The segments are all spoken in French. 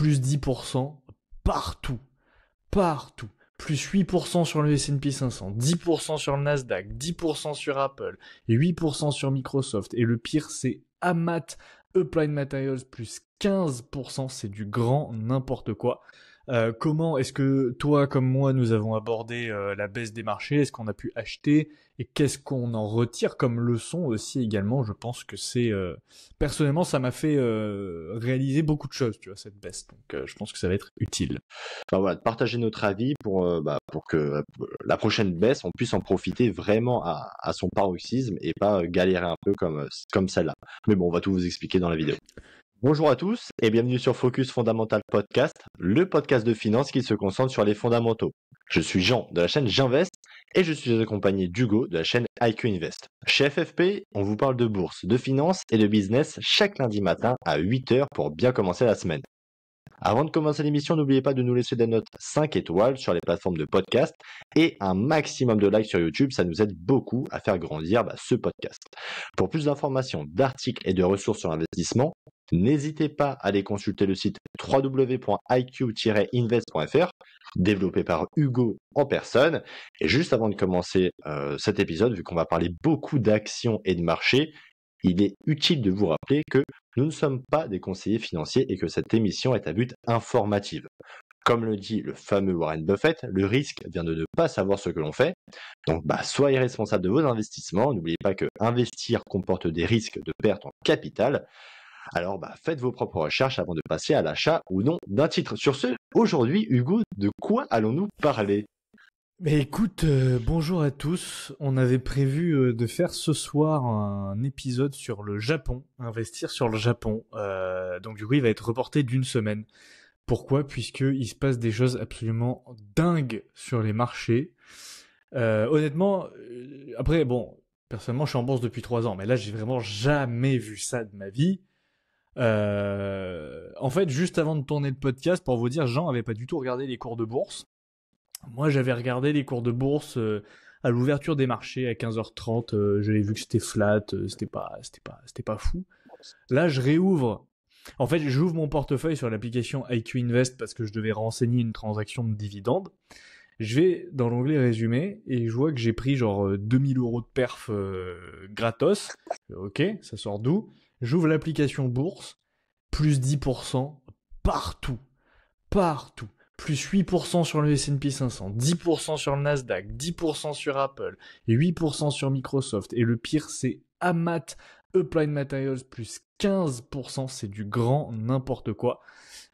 plus 10% partout. Partout. Plus 8% sur le S&P 500, 10% sur le Nasdaq, 10% sur Apple, et 8% sur Microsoft. Et le pire, c'est Amat Applied Materials, plus 15%. C'est du grand n'importe quoi. Comment est-ce que toi, comme moi, nous avons abordé la baisse des marchés? Est-ce qu'on a pu acheter? Et qu'est-ce qu'on en retire comme leçon aussi également? Je pense que c'est... personnellement, ça m'a fait réaliser beaucoup de choses, tu vois, cette baisse. Donc, je pense que ça va être utile. Enfin, voilà, de partager notre avis pour que la prochaine baisse, on puisse en profiter vraiment à son paroxysme et pas galérer un peu comme celle-là. Mais bon, on va tout vous expliquer dans la vidéo. Bonjour à tous et bienvenue sur Focus Fondamental Podcast, le podcast de finance qui se concentre sur les fondamentaux. Je suis Jean de la chaîne J'invest et je suis accompagné d'Hugo de la chaîne IQ Invest. Chez FFP, on vous parle de bourse, de finance et de business chaque lundi matin à 8h pour bien commencer la semaine. Avant de commencer l'émission, n'oubliez pas de nous laisser des notes 5 étoiles sur les plateformes de podcast et un maximum de likes sur YouTube, ça nous aide beaucoup à faire grandir ce podcast. Pour plus d'informations, d'articles et de ressources sur l'investissement, n'hésitez pas à aller consulter le site www.iq-invest.fr, développé par Hugo en personne. Et juste avant de commencer cet épisode, vu qu'on va parler beaucoup d'actions et de marché, il est utile de vous rappeler que nous ne sommes pas des conseillers financiers et que cette émission est à but informatif. Comme le dit le fameux Warren Buffett, le risque vient de ne pas savoir ce que l'on fait. Donc, soyez responsable de vos investissements. N'oubliez pas que investir comporte des risques de perte en capital. Alors, faites vos propres recherches avant de passer à l'achat ou non d'un titre. Sur ce, aujourd'hui, Hugo, de quoi allons-nous parler ? Mais écoute, bonjour à tous. On avait prévu de faire ce soir un épisode sur le Japon, investir sur le Japon. Donc du coup, il va être reporté d'une semaine. Pourquoi ? Puisqu'il se passe des choses absolument dingues sur les marchés. Honnêtement, après, bon, personnellement, je suis en bourse depuis 3 ans, mais là, j'ai vraiment jamais vu ça de ma vie. En fait, juste avant de tourner le podcast, pour vous dire, Jean avait pas du tout regardé les cours de bourse. Moi, j'avais regardé les cours de bourse à l'ouverture des marchés à 15h30. J'avais vu que c'était flat, c'était pas fou. Là, je réouvre. En fait, j'ouvre mon portefeuille sur l'application IQ Invest parce que je devais renseigner une transaction de dividende. Je vais dans l'onglet résumé et je vois que j'ai pris genre 2000 € de perf gratos. Ok, ça sort d'où ? J'ouvre l'application bourse, plus 10% partout. Partout. Plus 8% sur le S&P 500, 10% sur le Nasdaq, 10% sur Apple, et 8% sur Microsoft. Et le pire, c'est Amat Applied Materials, plus 15%. C'est du grand n'importe quoi.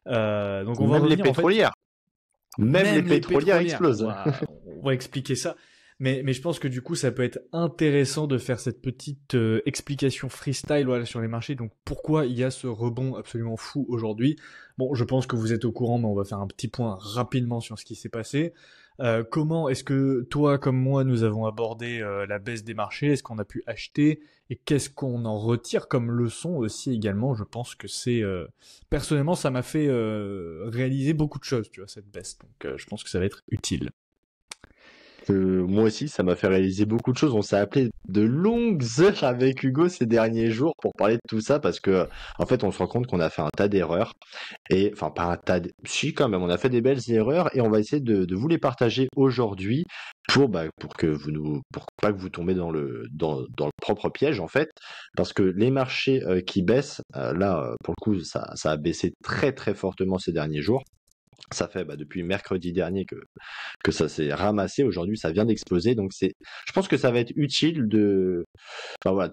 Donc on va revenir, les pétrolières. Même les pétrolières explosent. On va expliquer ça. Mais je pense que du coup, ça peut être intéressant de faire cette petite explication freestyle sur les marchés. Donc, pourquoi il y a ce rebond absolument fou aujourd'hui ? Bon, je pense que vous êtes au courant, mais on va faire un petit point rapidement sur ce qui s'est passé. Comment est-ce que toi, comme moi, nous avons abordé la baisse des marchés ? Est-ce qu'on a pu acheter ? Et qu'est-ce qu'on en retire comme leçon aussi également ? Je pense que c'est... personnellement, ça m'a fait réaliser beaucoup de choses, tu vois, cette baisse. Donc, je pense que ça va être utile. Moi aussi, ça m'a fait réaliser beaucoup de choses. On s'est appelé de longues heures avec Hugo ces derniers jours pour parler de tout ça parce que, en fait, on se rend compte qu'on a fait un tas d'erreurs. Et, enfin, pas un tas si, quand même, on a fait des belles erreurs et on va essayer de vous les partager aujourd'hui pour pas que vous tombez dans le propre piège, en fait. Parce que les marchés qui baissent, là, pour le coup, ça a baissé très, très fortement ces derniers jours. Ça fait depuis mercredi dernier que ça s'est ramassé. Aujourd'hui, ça vient d'exploser. Donc, je pense que ça va être utile de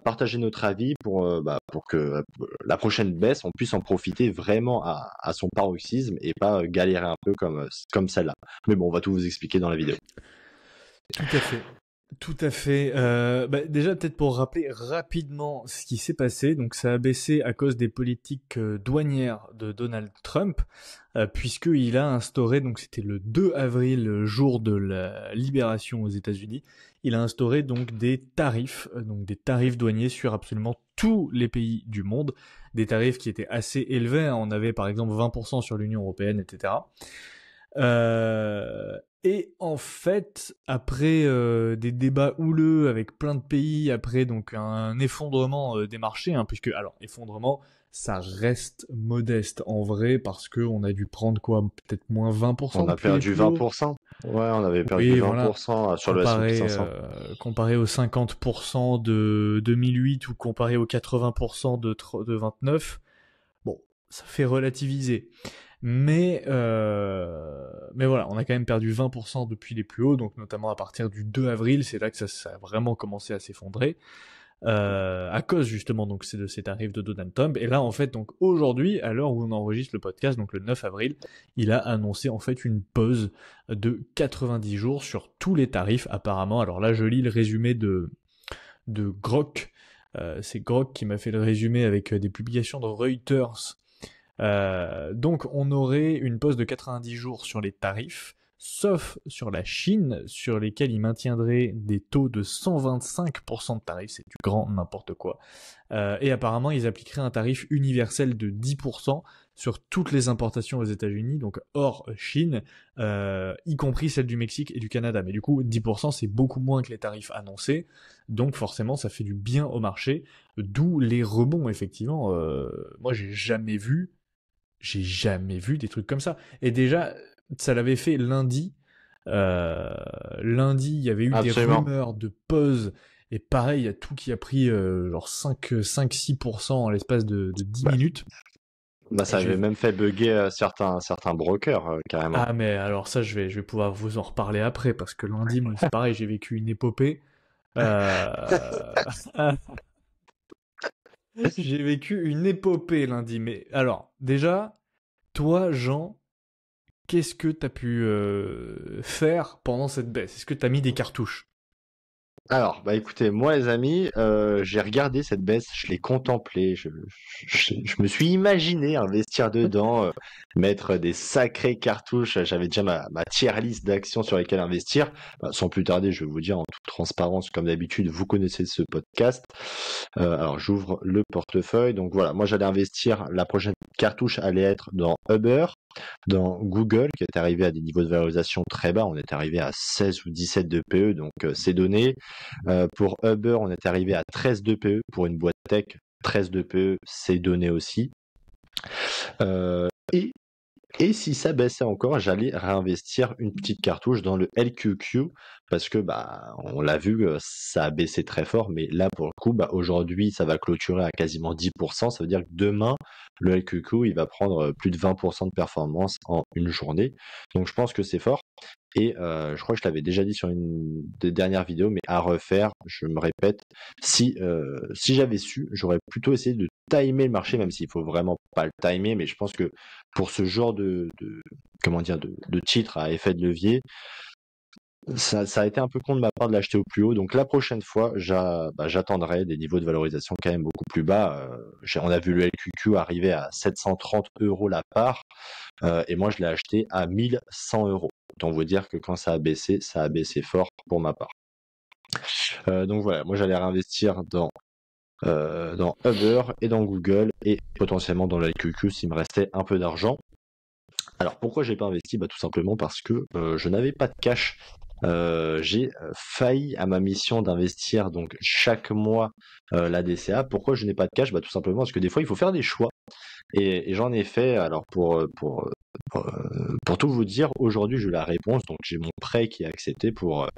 partager notre avis pour que la prochaine baisse, on puisse en profiter vraiment à son paroxysme et pas galérer un peu comme celle-là. Mais bon, on va tout vous expliquer dans la vidéo. Tout à fait. Tout à fait. Déjà, peut-être pour rappeler rapidement ce qui s'est passé. Donc, ça a baissé à cause des politiques douanières de Donald Trump, puisqu'il a instauré, donc c'était le 2 avril, jour de la libération aux États-Unis, il a instauré donc des tarifs douaniers sur absolument tous les pays du monde, des tarifs qui étaient assez élevés. On avait par exemple 20% sur l'Union européenne, etc. Et en fait, après des débats houleux avec plein de pays, après donc un effondrement des marchés, puisque, alors effondrement, ça reste modeste en vrai parce que on a dû prendre quoi, peut-être moins 20% On a depuis les perdu plus hauts. 20%. Ouais, on avait perdu Oui, voilà. 20% sur le S&P 500. Comparé aux 50% de 2008 ou comparé aux 80% de 29, bon, ça fait relativiser. Mais voilà, on a quand même perdu 20% depuis les plus hauts, donc notamment à partir du 2 avril, c'est là que ça a vraiment commencé à s'effondrer. À cause justement donc c'est de ces tarifs de Donald Trump. Et là en fait donc aujourd'hui, à l'heure où on enregistre le podcast, donc le 9 avril, il a annoncé en fait une pause de 90 jours sur tous les tarifs apparemment. Alors là je lis le résumé de Grok. C'est Grok qui m'a fait le résumé avec des publications de Reuters. Donc on aurait une pause de 90 jours sur les tarifs, sauf sur la Chine, sur lesquels ils maintiendraient des taux de 125% de tarifs, c'est du grand n'importe quoi. Et apparemment ils appliqueraient un tarif universel de 10% sur toutes les importations aux États-Unis, donc hors Chine, y compris celles du Mexique et du Canada. Mais du coup 10% c'est beaucoup moins que les tarifs annoncés, donc forcément ça fait du bien au marché, d'où les rebonds effectivement. Moi j'ai jamais vu des trucs comme ça. Et déjà, ça l'avait fait lundi. Lundi, il y avait eu des Absolument. rumeurs de pause. Et pareil, il y a tout qui a pris genre 5-6% en l'espace de 10 Bah, minutes. ça Et avait j'ai... même fait bugger certains brokers, carrément. Ah mais alors ça, je vais pouvoir vous en reparler après. Parce que lundi, moi, c'est pareil, j'ai vécu une épopée. Euh... j'ai vécu une épopée lundi. Mais alors, déjà, toi, Jean, qu'est-ce que tu as pu faire pendant cette baisse? Est-ce que tu as mis des cartouches? Alors, bah écoutez, moi les amis, j'ai regardé cette baisse, je l'ai contemplée, je me suis imaginé investir dedans, mettre des sacrées cartouches. J'avais déjà ma tier list d'actions sur lesquelles investir. Bah, sans plus tarder, je vais vous dire en toute transparence, comme d'habitude, vous connaissez ce podcast. Alors, j'ouvre le portefeuille. Donc voilà, moi j'allais investir, la prochaine cartouche allait être dans Uber, dans Google, qui est arrivé à des niveaux de valorisation très bas. On est arrivé à 16 ou 17 de PE, donc c'est donné. Pour Uber, on est arrivé à 13 de PE pour une boîte tech. 13 de PE, c'est donné aussi. Euh, et, et si ça baissait encore, j'allais réinvestir une petite cartouche dans le LQQ parce que bah on l'a vu, ça a baissé très fort, mais là pour le coup, bah aujourd'hui ça va clôturer à quasiment 10%. Ça veut dire que demain le LQQ il va prendre plus de 20% de performance en une journée. Donc je pense que c'est fort. Et je crois que je l'avais déjà dit sur une des dernières vidéos, mais à refaire, je me répète, si j'avais su, j'aurais plutôt essayé de timer le marché, même s'il faut vraiment pas le timer, mais je pense que pour ce genre comment dire, de titre à effet de levier, ça a été un peu con de ma part de l'acheter au plus haut. Donc la prochaine fois, j'attendrai des niveaux de valorisation quand même beaucoup plus bas. On a vu le LQQ arriver à 730 € la part, et moi je l'ai acheté à 1100 €. Autant vous dire que quand ça a baissé fort pour ma part. Donc voilà, moi j'allais réinvestir dans Uber et dans Google et potentiellement dans le LQQ s'il me restait un peu d'argent. Alors pourquoi j'ai pas investi? Bah tout simplement parce que je n'avais pas de cash. J'ai failli à ma mission d'investir donc chaque mois la DCA. Pourquoi je n'ai pas de cash? Bah tout simplement parce que des fois il faut faire des choix. Et j'en ai fait. Alors pour tout vous dire, aujourd'hui j'ai eu la réponse. Donc j'ai mon prêt qui est accepté pour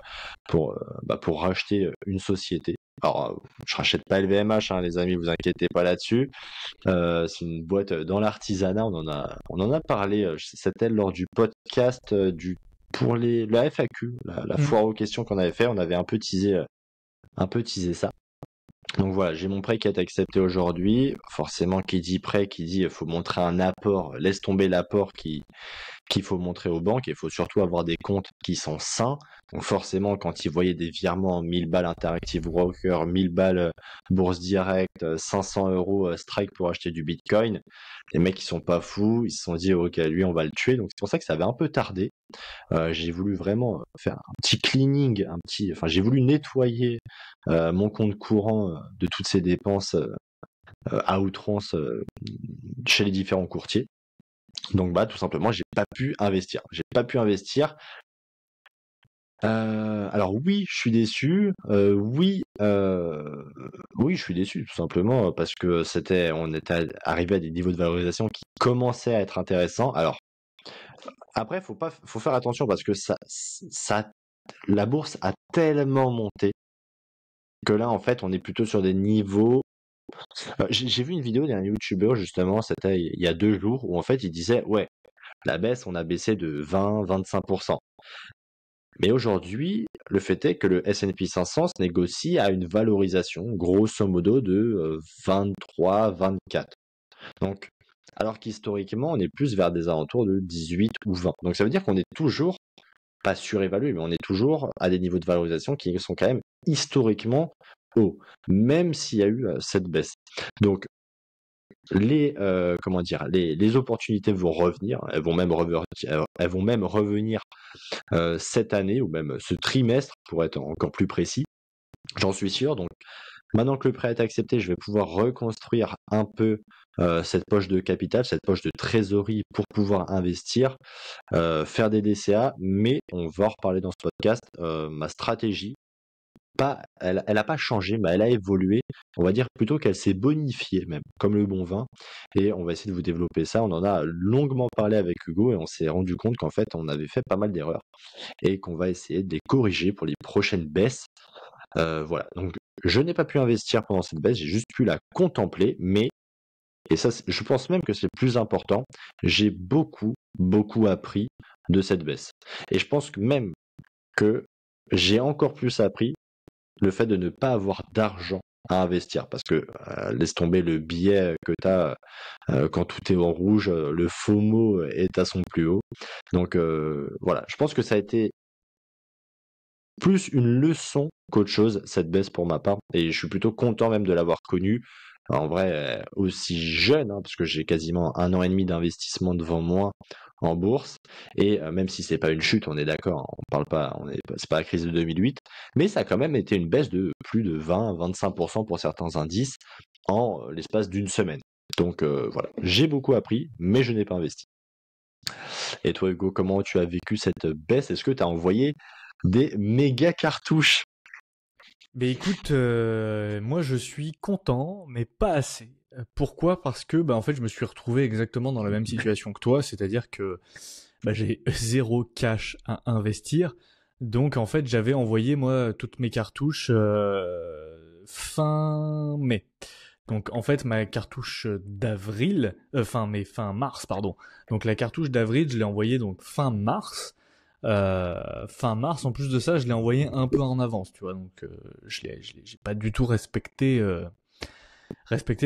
racheter une société. Alors je rachète pas LVMH, hein, les amis, vous inquiétez pas là-dessus. C'est une boîte dans l'artisanat. On en a parlé. C'était lors du podcast pour la FAQ, la Mm. foire aux questions qu'on avait fait. On avait un peu teasé ça. Donc voilà, j'ai mon prêt qui est accepté aujourd'hui. Forcément, qui dit prêt, qui dit faut montrer un apport, laisse tomber l'apport qu'il faut montrer aux banques. Il faut surtout avoir des comptes qui sont sains. Donc forcément, quand ils voyaient des virements 1000 balles Interactive Broker, 1000 balles Bourse Direct, 500 € Strike pour acheter du Bitcoin, les mecs ils sont pas fous, ils se sont dit ok lui on va le tuer. Donc c'est pour ça que ça avait un peu tardé. J'ai voulu vraiment faire un petit cleaning, enfin j'ai voulu nettoyer mon compte courant de toutes ces dépenses à outrance chez les différents courtiers. Donc bah tout simplement j'ai pas pu investir. Alors oui, je suis déçu. Oui, je suis déçu tout simplement parce que on était arrivé à des niveaux de valorisation qui commençaient à être intéressants. Alors après, faut faire attention parce que la bourse a tellement monté que là, en fait, on est plutôt sur des niveaux. J'ai vu une vidéo d'un YouTuber justement, c'était il y a 2 jours, où en fait il disait ouais, la baisse, on a baissé de 20-25%. Mais aujourd'hui, le fait est que le S&P 500 se négocie à une valorisation, grosso modo, de 23, 24. Donc, alors qu'historiquement, on est plus vers des alentours de 18 ou 20. Donc, ça veut dire qu'on est toujours, pas surévalué, mais on est toujours à des niveaux de valorisation qui sont quand même historiquement hauts, même s'il y a eu cette baisse. Donc, comment dire, les opportunités vont revenir, elles vont même revenir cette année ou même ce trimestre pour être encore plus précis. J'en suis sûr. Donc maintenant que le prêt est accepté, je vais pouvoir reconstruire un peu cette poche de capital, cette poche de trésorerie pour pouvoir investir, faire des DCA. Mais on va en reparler dans ce podcast. Ma stratégie, elle a pas changé, mais elle a évolué. On va dire plutôt qu'elle s'est bonifiée même, comme le bon vin. Et on va essayer de vous développer ça. On en a longuement parlé avec Hugo et on s'est rendu compte qu'en fait, on avait fait pas mal d'erreurs et qu'on va essayer de les corriger pour les prochaines baisses. Voilà. Donc, je n'ai pas pu investir pendant cette baisse, j'ai juste pu la contempler, mais, et ça, je pense même que c'est le plus important, j'ai beaucoup, beaucoup appris de cette baisse. Et je pense que même que j'ai encore plus appris le fait de ne pas avoir d'argent à investir parce que laisse tomber le billet que tu as quand tout est en rouge, le FOMO est à son plus haut. Donc voilà, je pense que ça a été plus une leçon qu'autre chose, cette baisse pour ma part, et je suis plutôt content même de l'avoir connue. En vrai, aussi jeune, hein, parce que j'ai quasiment 1 an et demi d'investissement devant moi en bourse, et même si c'est pas une chute, on est d'accord, on parle pas, c'est pas la crise de 2008, mais ça a quand même été une baisse de plus de 20-25% pour certains indices en l'espace d'une semaine. Donc voilà, j'ai beaucoup appris, mais je n'ai pas investi. Et toi, Hugo, comment tu as vécu cette baisse? Est-ce que tu as envoyé des méga cartouches? Mais écoute, moi je suis content, mais pas assez. Pourquoi? Parce que en fait je me suis retrouvé exactement dans la même situation que toi, c'est-à-dire que j'ai zéro cash à investir. Donc en fait j'avais envoyé moi toutes mes cartouches fin mai. Donc en fait ma cartouche d'avril, fin mars pardon. Donc la cartouche d'avril je l'ai envoyée donc fin mars. Fin mars, en plus de ça, je l'ai envoyé un peu en avance, tu vois, donc j'ai pas du tout respecté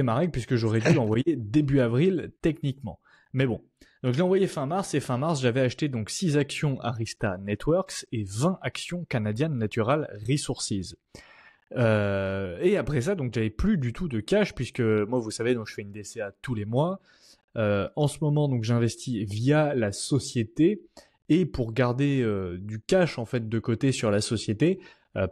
ma règle puisque j'aurais dû l'envoyer début avril techniquement. Mais bon, donc je l'ai envoyé fin mars et fin mars, j'avais acheté donc 6 actions Arista Networks et 20 actions Canadian Natural Resources. Et après ça, donc j'avais plus du tout de cash puisque moi, vous savez, donc je fais une DCA tous les mois. En ce moment, donc j'investis via la société et pour garder du cash en fait de côté sur la société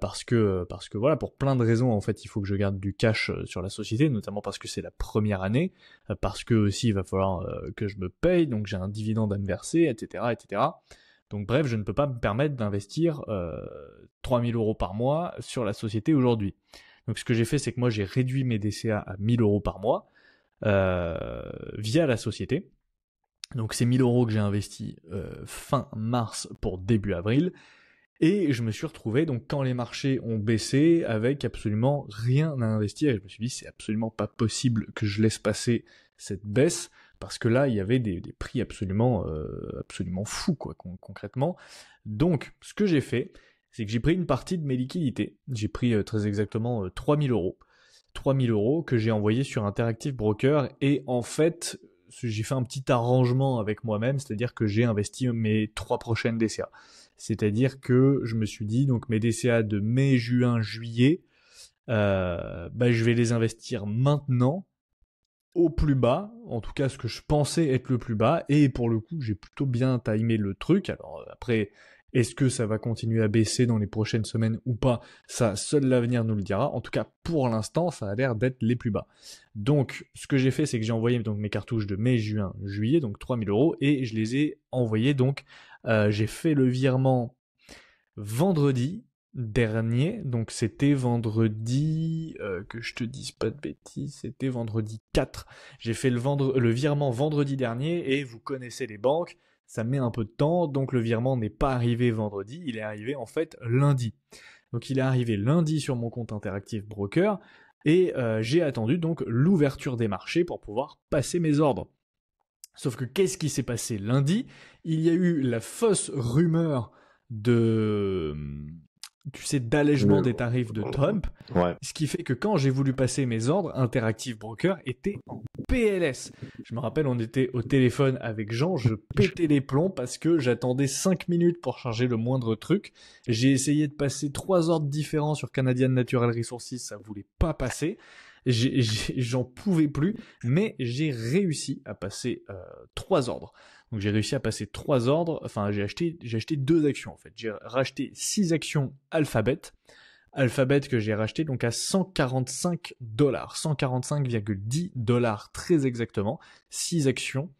parce que voilà, pour plein de raisons en fait il faut que je garde du cash sur la société, notamment parce que c'est la première année, parce que aussi il va falloir que je me paye, donc j'ai un dividende à me verser, etc. Donc bref, je ne peux pas me permettre d'investir 3000 euros par mois sur la société aujourd'hui. Donc ce que j'ai fait, c'est que moi j'ai réduit mes DCA à 1000 euros par mois via la société. Donc c'est 1000 euros que j'ai investi fin mars pour début avril. Et je me suis retrouvé, donc quand les marchés ont baissé, avec absolument rien à investir. Et je me suis dit, c'est absolument pas possible que je laisse passer cette baisse, parce que là, il y avait des prix absolument fous, quoi, concrètement. Donc, ce que j'ai fait, c'est que j'ai pris une partie de mes liquidités. J'ai pris très exactement 3000 euros. 3000 euros que j'ai envoyé sur Interactive Broker. Et en fait, j'ai fait un petit arrangement avec moi-même, c'est-à-dire que j'ai investi mes 3 prochaines DCA. C'est-à-dire que je me suis dit, donc mes DCA de mai, juin, juillet, je vais les investir maintenant au plus bas, en tout cas ce que je pensais être le plus bas, et pour le coup j'ai plutôt bien timé le truc. Alors après, est-ce que ça va continuer à baisser dans les prochaines semaines ou pas? Ça, seul l'avenir nous le dira. En tout cas, pour l'instant, ça a l'air d'être les plus bas. Donc, ce que j'ai fait, c'est que j'ai envoyé donc mes cartouches de mai, juin, juillet, donc 3000 euros, et je les ai envoyées. Donc, j'ai fait le virement vendredi dernier, donc c'était vendredi, que je te dise pas de bêtises, c'était vendredi 4. J'ai fait le virement vendredi dernier et vous connaissez les banques, ça met un peu de temps, donc le virement n'est pas arrivé vendredi, il est arrivé en fait lundi. Donc il est arrivé lundi sur mon compte Interactive Broker et j'ai attendu donc l'ouverture des marchés pour pouvoir passer mes ordres. Sauf que qu'est-ce qui s'est passé lundi? Il y a eu la fausse rumeur de, tu sais, d'allègement des tarifs de Trump, Ouais. ce qui fait que quand j'ai voulu passer mes ordres, Interactive Broker était en PLS. Je me rappelle, on était au téléphone avec Jean, je pétais les plombs parce que j'attendais 5 minutes pour charger le moindre truc. J'ai essayé de passer 3 ordres différents sur Canadian Natural Resources, ça voulait pas passer. J'en pouvais plus, mais j'ai réussi à passer 3 ordres. Donc j'ai réussi à passer 3 ordres, enfin j'ai acheté 2 actions en fait. J'ai racheté 6 actions Alphabet que j'ai racheté donc à $145, 145,10 dollars très exactement, 6 actions.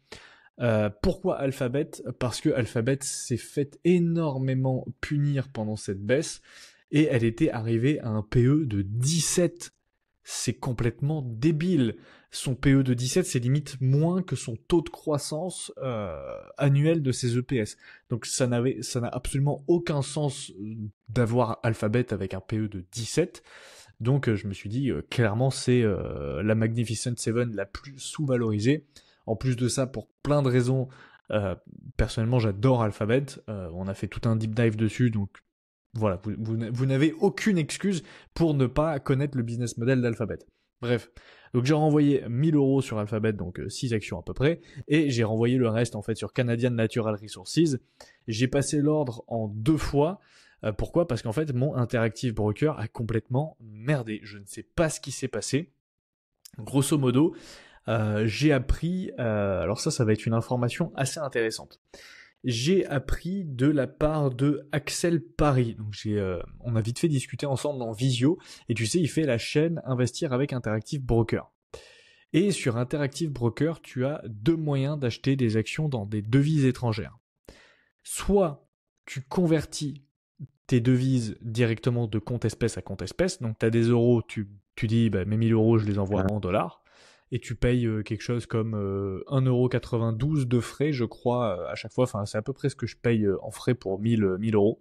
Pourquoi Alphabet? Parce que Alphabet s'est fait énormément punir pendant cette baisse et elle était arrivée à un PE de 17. C'est complètement débile. Son PE de 17, c'est limite moins que son taux de croissance annuel de ses EPS. Donc ça n'a absolument aucun sens d'avoir Alphabet avec un PE de 17. Donc je me suis dit, clairement, c'est la Magnificent Seven la plus sous-valorisée. En plus de ça, pour plein de raisons, personnellement, j'adore Alphabet. On a fait tout un deep dive dessus, donc voilà, vous n'avez aucune excuse pour ne pas connaître le business model d'Alphabet. Bref, donc j'ai renvoyé 1000 € sur Alphabet, donc 6 actions à peu près, et j'ai renvoyé le reste en fait sur Canadian Natural Resources. J'ai passé l'ordre en 2 fois. Pourquoi? Parce qu'en fait, mon Interactive Broker a complètement merdé. Je ne sais pas ce qui s'est passé. Grosso modo, j'ai appris... alors ça va être une information assez intéressante. J'ai appris de la part de Axel Paris. Donc on a vite fait discuter ensemble en visio. Et tu sais, il fait la chaîne Investir avec Interactive Broker. Et sur Interactive Broker, tu as 2 moyens d'acheter des actions dans des devises étrangères. Soit tu convertis tes devises directement de compte espèce à compte espèce. Donc tu as des euros, tu dis mes 1000 €, je les envoie en dollars. Et tu payes quelque chose comme 1,92 € de frais, je crois, à chaque fois. Enfin, c'est à peu près ce que je paye en frais pour 1000 €.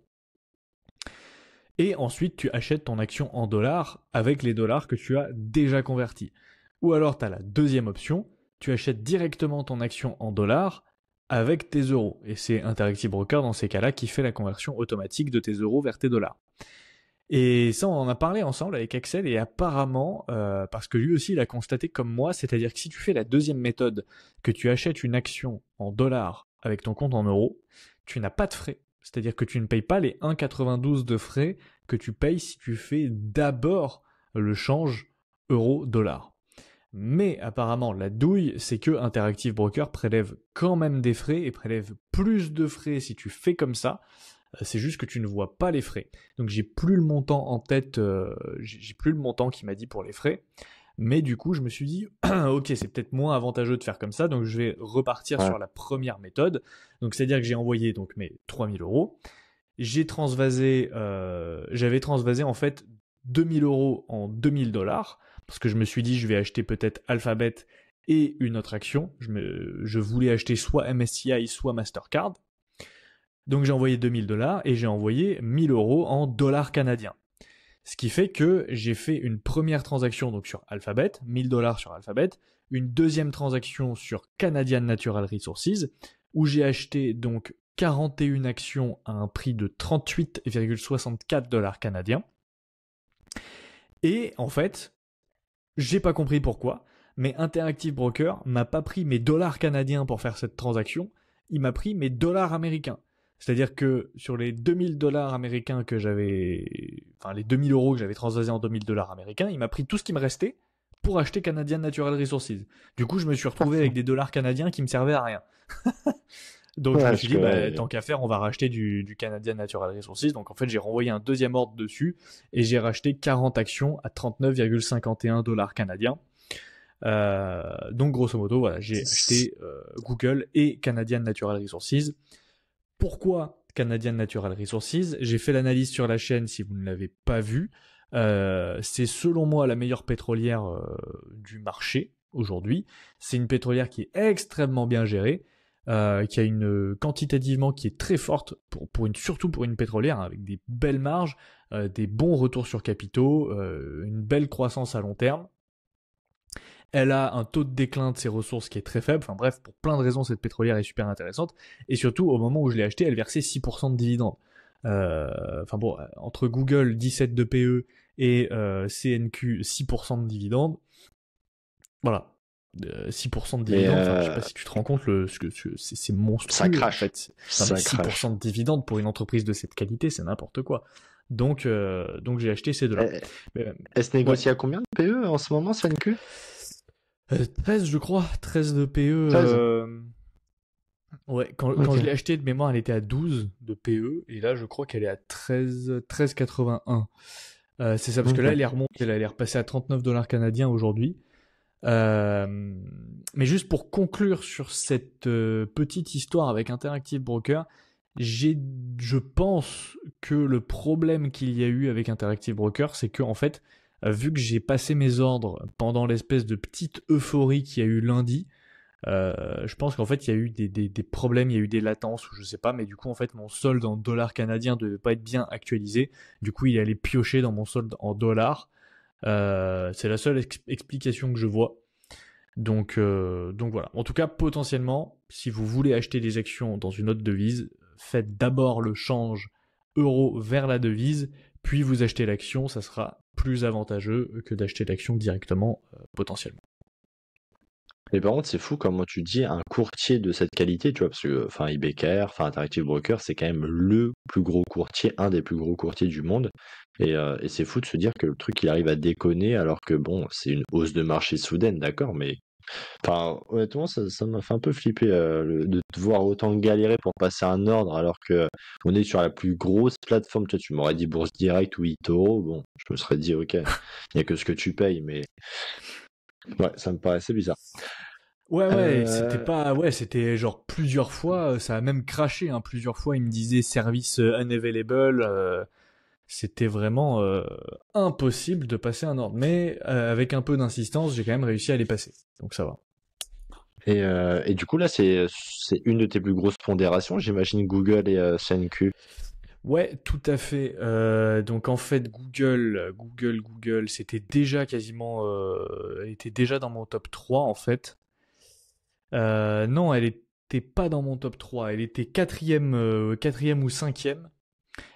Et ensuite, tu achètes ton action en dollars avec les dollars que tu as déjà convertis. Ou alors, tu as la deuxième option, tu achètes directement ton action en dollars avec tes euros. Et c'est Interactive Broker, dans ces cas-là, qui fait la conversion automatique de tes euros vers tes dollars. Et ça, on en a parlé ensemble avec Axel, et apparemment, parce que lui aussi, il a constaté comme moi, c'est-à-dire que si tu fais la deuxième méthode, que tu achètes une action en dollars avec ton compte en euros, tu n'as pas de frais. C'est-à-dire que tu ne payes pas les 1,92 € de frais que tu payes si tu fais d'abord le change euro-dollar. Mais apparemment, la douille, c'est que Interactive Broker prélève quand même des frais, et prélève plus de frais si tu fais comme ça. C'est juste que tu ne vois pas les frais. Donc j'ai plus le montant en tête, j'ai plus le montant qu'il m'a dit pour les frais. Mais du coup, je me suis dit, ok, c'est peut-être moins avantageux de faire comme ça, donc je vais repartir sur la première méthode. Donc c'est-à-dire que j'ai envoyé donc mes 3000 €. J'avais transvasé en fait 2000 € en 2000 $, parce que je me suis dit, je vais acheter peut-être Alphabet et une autre action. Je voulais acheter soit MSCI, soit Mastercard. Donc j'ai envoyé 2000 $ et j'ai envoyé 1000 € en dollars canadiens. Ce qui fait que j'ai fait une première transaction donc sur Alphabet, 1000 $ sur Alphabet, une deuxième transaction sur Canadian Natural Resources, où j'ai acheté donc 41 actions à un prix de 38,64 $ canadiens. Et en fait, j'ai pas compris pourquoi, mais Interactive Broker m'a pas pris mes dollars canadiens pour faire cette transaction, il m'a pris mes dollars américains. C'est-à-dire que sur les 2000 $ américains que j'avais, enfin les 2000 € que j'avais transvasés en 2000 $ américains, il m'a pris tout ce qui me restait pour acheter Canadian Natural Resources. Du coup, je me suis retrouvé avec des dollars canadiens qui me servaient à rien. Donc je me suis dit, tant qu'à faire, on va racheter du Canadian Natural Resources. Donc en fait, j'ai renvoyé un deuxième ordre dessus et j'ai racheté 40 actions à 39,51 $ canadiens. Donc grosso modo, voilà, j'ai acheté Google et Canadian Natural Resources. Pourquoi Canadian Natural Resources. J'ai fait l'analyse sur la chaîne si vous ne l'avez pas vue. C'est selon moi la meilleure pétrolière du marché aujourd'hui. C'est une pétrolière qui est extrêmement bien gérée, qui a une quantitativement qui est très forte surtout pour une pétrolière, hein, avec des belles marges, des bons retours sur capitaux, une belle croissance à long terme. Elle a un taux de déclin de ses ressources qui est très faible. Enfin bref, pour plein de raisons, cette pétrolière est super intéressante. Et surtout, au moment où je l'ai achetée, elle versait 6% de dividendes. Entre Google 17 de PE et CNQ 6% de dividendes. Voilà. 6% de dividendes, je sais pas si tu te rends compte, c'est monstrueux. Ça crache. En fait. 6% de dividendes pour une entreprise de cette qualité, c'est n'importe quoi. Donc j'ai acheté ces deux-là. Elle se négocie à combien de PE en ce moment, CNQ 13, je crois. 13 de PE. 13. Ouais, quand je l'ai acheté de mémoire, elle était à 12 de PE. Et là, je crois qu'elle est à 13,81. C'est ça, parce que là, elle est remontée. Elle est repassée à 39 dollars canadiens aujourd'hui. Mais juste pour conclure sur cette petite histoire avec Interactive Broker, je pense que le problème qu'il y a eu avec Interactive Broker, c'est que en fait, vu que j'ai passé mes ordres pendant l'espèce de petite euphorie qu'il y a eu lundi, je pense qu'en fait il y a eu des problèmes, il y a eu des latences ou je sais pas, mais du coup en fait mon solde en dollars canadiens devait pas être bien actualisé. Du coup il allait piocher dans mon solde en dollars. C'est la seule explication que je vois. Donc voilà. En tout cas, potentiellement, si vous voulez acheter des actions dans une autre devise, faites d'abord le change euro vers la devise, puis vous achetez l'action, ça sera plus avantageux que d'acheter l'action directement potentiellement. Mais par contre, c'est fou comment tu dis un courtier de cette qualité, tu vois, parce que IBKR, Interactive Broker, c'est quand même le plus gros courtier, un des plus gros courtiers du monde. Et c'est fou de se dire que le truc, il arrive à déconner alors que bon, c'est une hausse de marché soudaine, d'accord, mais honnêtement, ça m'a fait un peu flipper de te voir autant galérer pour passer un ordre alors que on est sur la plus grosse plateforme. Tu m'aurais dit Bourse Direct ou eToro, bon, je me serais dit ok, il n'y a que ce que tu payes, mais ouais, ça me paraissait bizarre. Ouais, c'était genre plusieurs fois, ça a même craché, hein, plusieurs fois, il me disait service unavailable, c'était vraiment impossible de passer un ordre. Mais avec un peu d'insistance, j'ai quand même réussi à les passer, donc ça va. Et du coup, là, c'est une de tes plus grosses pondérations, j'imagine, Google et CNQ. Ouais, tout à fait. Donc en fait, Google, c'était déjà quasiment, elle était déjà dans mon top 3 en fait. Non, elle était pas dans mon top 3. Elle était quatrième ou cinquième.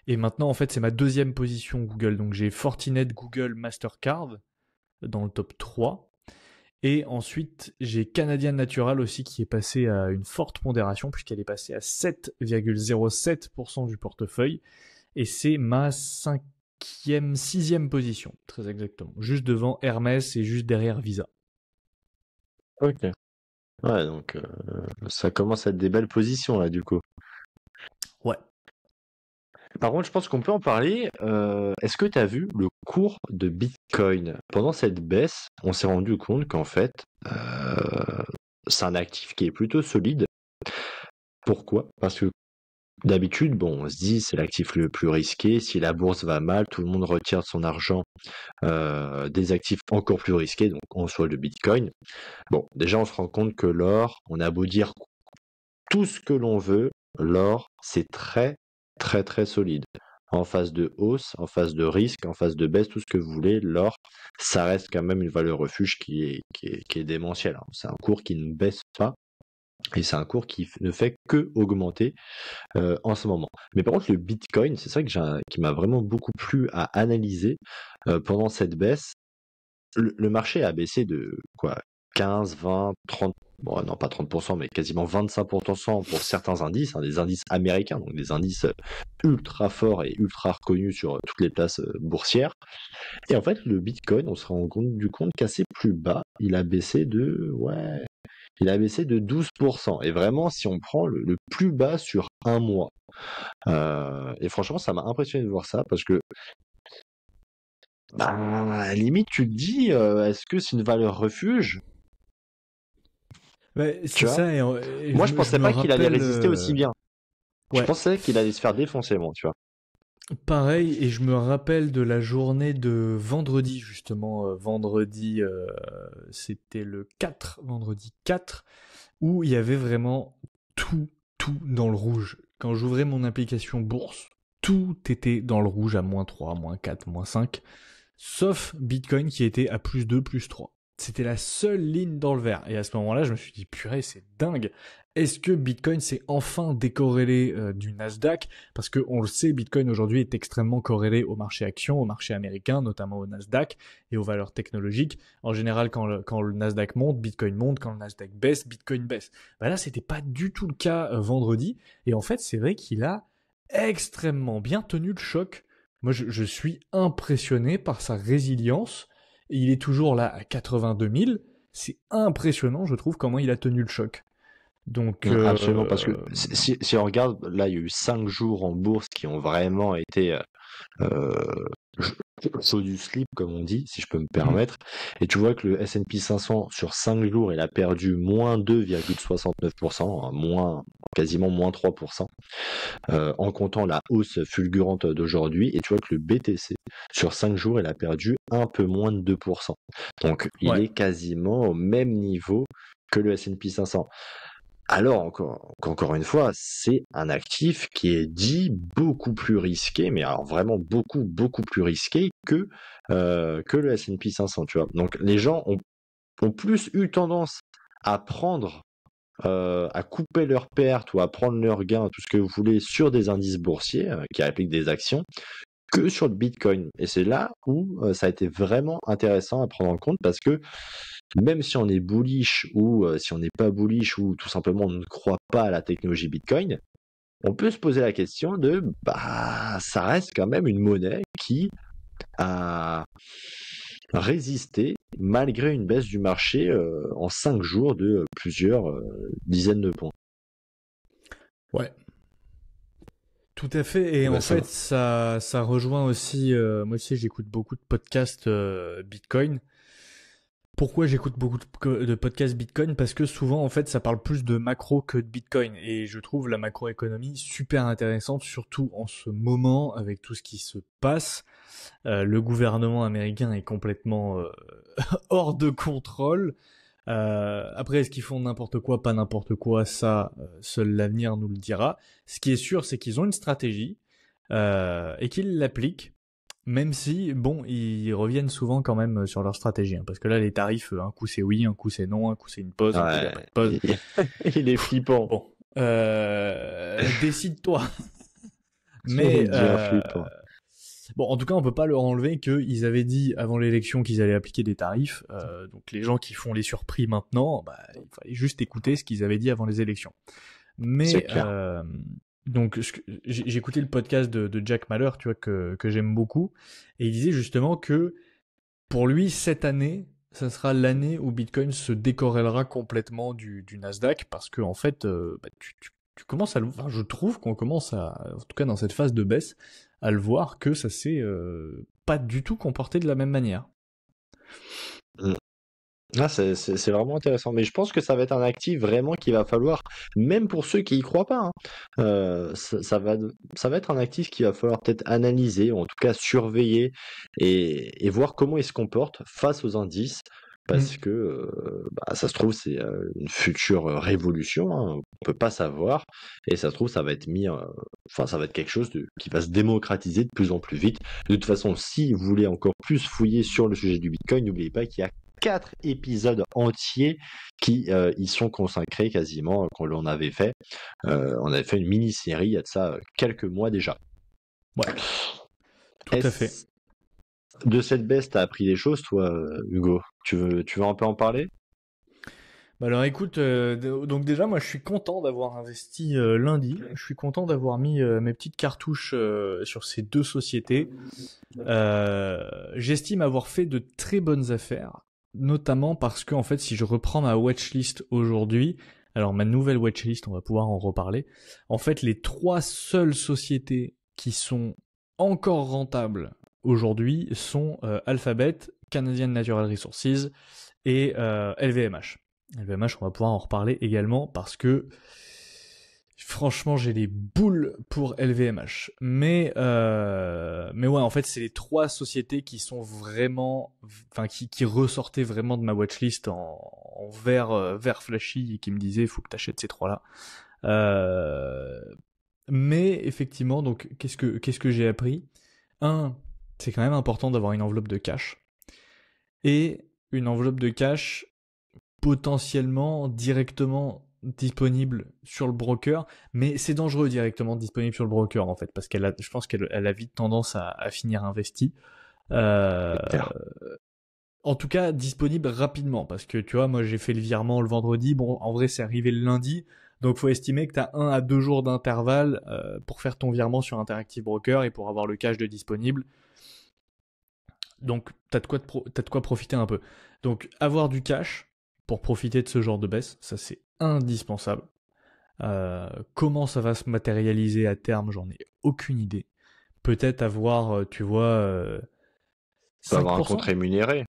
Et maintenant, en fait, c'est ma deuxième position Google. Donc j'ai Fortinet, Google, Mastercard dans le top 3. Et ensuite, j'ai Canadian Natural aussi qui est passé à une forte pondération puisqu'elle est passée à 7,07% du portefeuille. Et c'est ma sixième position, très exactement. Juste devant Hermès et juste derrière Visa. Ok. Ouais, donc ça commence à être des belles positions là, du coup. Ouais. Par contre, je pense qu'on peut en parler. Est-ce que tu as vu le cours de Bitcoin? Pendant cette baisse, on s'est rendu compte qu'en fait, c'est un actif qui est plutôt solide. Pourquoi? Parce que d'habitude, bon, on se dit c'est l'actif le plus risqué. Si la bourse va mal, tout le monde retire son argent des actifs encore plus risqués, donc en soit le Bitcoin. Bon, déjà, on se rend compte que l'or, on a beau dire tout ce que l'on veut, l'or, c'est très, très, très solide. En phase de hausse, en phase de risque, en phase de baisse, tout ce que vous voulez, l'or, ça reste quand même une valeur refuge qui est démentielle. C'est un cours qui ne baisse pas et c'est un cours qui ne fait que augmenter en ce moment. Mais par contre, le Bitcoin, c'est ça qui m'a vraiment beaucoup plu à analyser pendant cette baisse. Le marché a baissé de quoi 15, 20, 30, bon non pas 30%, mais quasiment 25% pour certains indices, des indices américains, donc des indices ultra forts et ultra reconnus sur toutes les places boursières. Et en fait, le Bitcoin, on se rend compte qu'à ses plus bas, il a baissé de 12%. Et vraiment, si on prend le plus bas sur un mois. Et franchement, ça m'a impressionné de voir ça parce que à la limite, tu te dis, est-ce que c'est une valeur refuge? Ouais, Tu c'est vois? ça. Et Moi, je pensais pas qu'il allait résister aussi bien. Je pensais qu'il allait se faire défoncer, moi, tu vois. Pareil, et je me rappelle de la journée de vendredi, justement. Vendredi, c'était le 4, vendredi 4, où il y avait vraiment tout dans le rouge. Quand j'ouvrais mon application bourse, tout était dans le rouge à -3, -4, -5, sauf Bitcoin qui était à +2, +3. C'était la seule ligne dans le vert. Et à ce moment-là, je me suis dit, purée, c'est dingue. Est-ce que Bitcoin s'est enfin décorrélé du Nasdaq? Parce que on le sait, Bitcoin aujourd'hui est extrêmement corrélé au marché action, au marché américain, notamment au Nasdaq et aux valeurs technologiques. En général, quand le Nasdaq monte, Bitcoin monte. Quand le Nasdaq baisse, Bitcoin baisse. Bah là, c'était pas du tout le cas vendredi. Et en fait, c'est vrai qu'il a extrêmement bien tenu le choc. Moi, je suis impressionné par sa résilience. Et il est toujours là à 82 000. C'est impressionnant, je trouve, comment il a tenu le choc. Donc, Absolument, parce que si on regarde, là, il y a eu 5 jours en bourse qui ont vraiment été euh, chaud du slip, comme on dit, si je peux me permettre. Et tu vois que le S&P 500, sur 5 jours, il a perdu moins 2,69%, quasiment moins 3%, en comptant la hausse fulgurante d'aujourd'hui. Et tu vois que le BTC, sur 5 jours, il a perdu un peu moins de 2%. Donc, il est quasiment au même niveau que le S&P 500. Alors, encore une fois, c'est un actif qui est dit beaucoup plus risqué, mais alors vraiment beaucoup plus risqué que le S&P 500, tu vois. Donc, les gens ont plus eu tendance à prendre, à couper leurs pertes ou à prendre leurs gains, tout ce que vous voulez, sur des indices boursiers qui appliquent des actions, que sur le Bitcoin. Et c'est là où ça a été vraiment intéressant à prendre en compte parce que même si on est bullish ou si on n'est pas bullish ou tout simplement on ne croit pas à la technologie Bitcoin, on peut se poser la question de ça reste quand même une monnaie qui a résisté malgré une baisse du marché en 5 jours de plusieurs dizaines de points. Ouais. Tout à fait, et en fait, ça rejoint aussi, moi aussi j'écoute beaucoup de podcasts Bitcoin. Pourquoi j'écoute beaucoup de podcasts Bitcoin? Parce que souvent, en fait, ça parle plus de macro que de Bitcoin. Et je trouve la macroéconomie super intéressante, surtout en ce moment, avec tout ce qui se passe. Le gouvernement américain est complètement hors de contrôle. Après, est-ce qu'ils font n'importe quoi, pas n'importe quoi, ça, seul l'avenir nous le dira. Ce qui est sûr, c'est qu'ils ont une stratégie et qu'ils l'appliquent. Même si, bon, ils reviennent souvent quand même sur leur stratégie, hein, parce que là, les tarifs, un coup c'est oui, un coup c'est non, un coup c'est une pause, un coup il n'y a pas de pause. Il est flippant. Bon, décide-toi. Mais bon, en tout cas, on peut pas leur enlever qu'ils avaient dit avant l'élection qu'ils allaient appliquer des tarifs. Donc les gens qui font les surpris maintenant, il fallait juste écouter ce qu'ils avaient dit avant les élections. Mais donc j'ai écouté le podcast de Jack Mallers, tu vois, que j'aime beaucoup, et il disait justement que pour lui cette année, ça sera l'année où Bitcoin se décorrélera complètement du Nasdaq, parce que en fait, tu commences enfin, je trouve qu'on commence à, en tout cas dans cette phase de baisse, à le voir que ça s'est pas du tout comporté de la même manière. C'est vraiment intéressant, mais je pense que ça va être un actif vraiment qu'il va falloir, même pour ceux qui y croient pas, ça va être un actif qu'il va falloir peut-être analyser, ou en tout cas surveiller et voir comment il se comporte face aux indices, parce que ça se trouve c'est une future révolution, on peut pas savoir, et ça se trouve ça va être ça va être quelque chose qui va se démocratiser de plus en plus vite. De toute façon, si vous voulez encore plus fouiller sur le sujet du Bitcoin, n'oubliez pas qu'il y a 4 épisodes entiers qui y sont consacrés quasiment, qu'on l'on avait fait. On avait fait une mini-série il y a de ça quelques mois déjà. Ouais, tout à fait. De cette baisse, t'as appris des choses, toi, Hugo? Tu veux un peu en parler? Alors écoute, donc déjà moi je suis content d'avoir investi lundi, je suis content d'avoir mis mes petites cartouches sur ces deux sociétés. J'estime avoir fait de très bonnes affaires, notamment parce que en fait si je reprends ma watchlist aujourd'hui, alors ma nouvelle watchlist, on va pouvoir en reparler, en fait les 3 seules sociétés qui sont encore rentables aujourd'hui sont Alphabet, Canadian Natural Resources et LVMH. LVMH, on va pouvoir en reparler également parce que franchement, j'ai les boules pour LVMH. Mais ouais, en fait, c'est les 3 sociétés qui sont vraiment, enfin, qui ressortaient vraiment de ma watchlist en vert flashy et qui me disaient, il faut que t'achètes ces 3-là. Mais effectivement, donc, qu'est-ce que j'ai appris? C'est quand même important d'avoir une enveloppe de cash. Et une enveloppe de cash potentiellement directement disponible sur le broker, mais c'est dangereux directement disponible sur le broker en fait, parce je pense qu'elle a vite tendance à finir investie. Euh, en tout cas, disponible rapidement, parce que tu vois, moi j'ai fait le virement le vendredi, bon, en vrai c'est arrivé le lundi, donc faut estimer que tu as 1 à 2 jours d'intervalle pour faire ton virement sur Interactive Broker et pour avoir le cash de disponible. Donc t'as de quoi profiter un peu. Donc avoir du cash pour profiter de ce genre de baisse, ça c'est indispensable. Comment ça va se matérialiser à terme, j'en ai aucune idée. Peut-être avoir, tu vois, Tu peux avoir un compte 5%. rémunéré.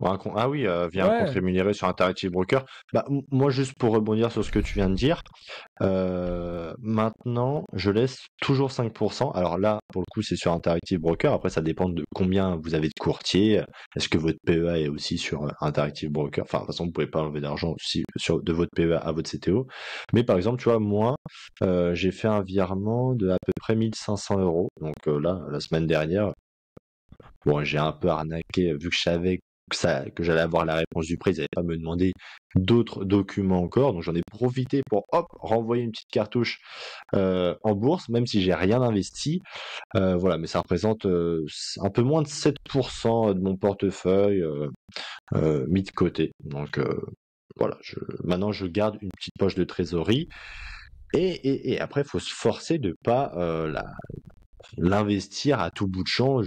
Ah oui, via un compte Ouais, rémunéré sur Interactive Broker. Bah, moi, juste pour rebondir sur ce que tu viens de dire, maintenant, je laisse toujours 5%. Alors là, pour le coup, c'est sur Interactive Broker. Après, ça dépend de combien vous avez de courtiers. Est-ce que votre PEA est aussi sur Interactive Broker? Enfin, de toute façon, vous pouvez pas enlever d'argent aussi de votre PEA à votre CTO. Mais par exemple, tu vois, moi, j'ai fait un virement de à peu près 1 500 euros. Donc là, la semaine dernière, bon, j'ai un peu arnaqué, vu que je savais que j'allais avoir la réponse du prix, ils n'allaient pas me demander d'autres documents encore, donc j'en ai profité pour hop renvoyer une petite cartouche en bourse, même si j'ai rien investi. Voilà, mais ça représente un peu moins de 7% de mon portefeuille mis de côté. Donc voilà, maintenant je garde une petite poche de trésorerie et après il faut se forcer de pas l'investir à tout bout de champ,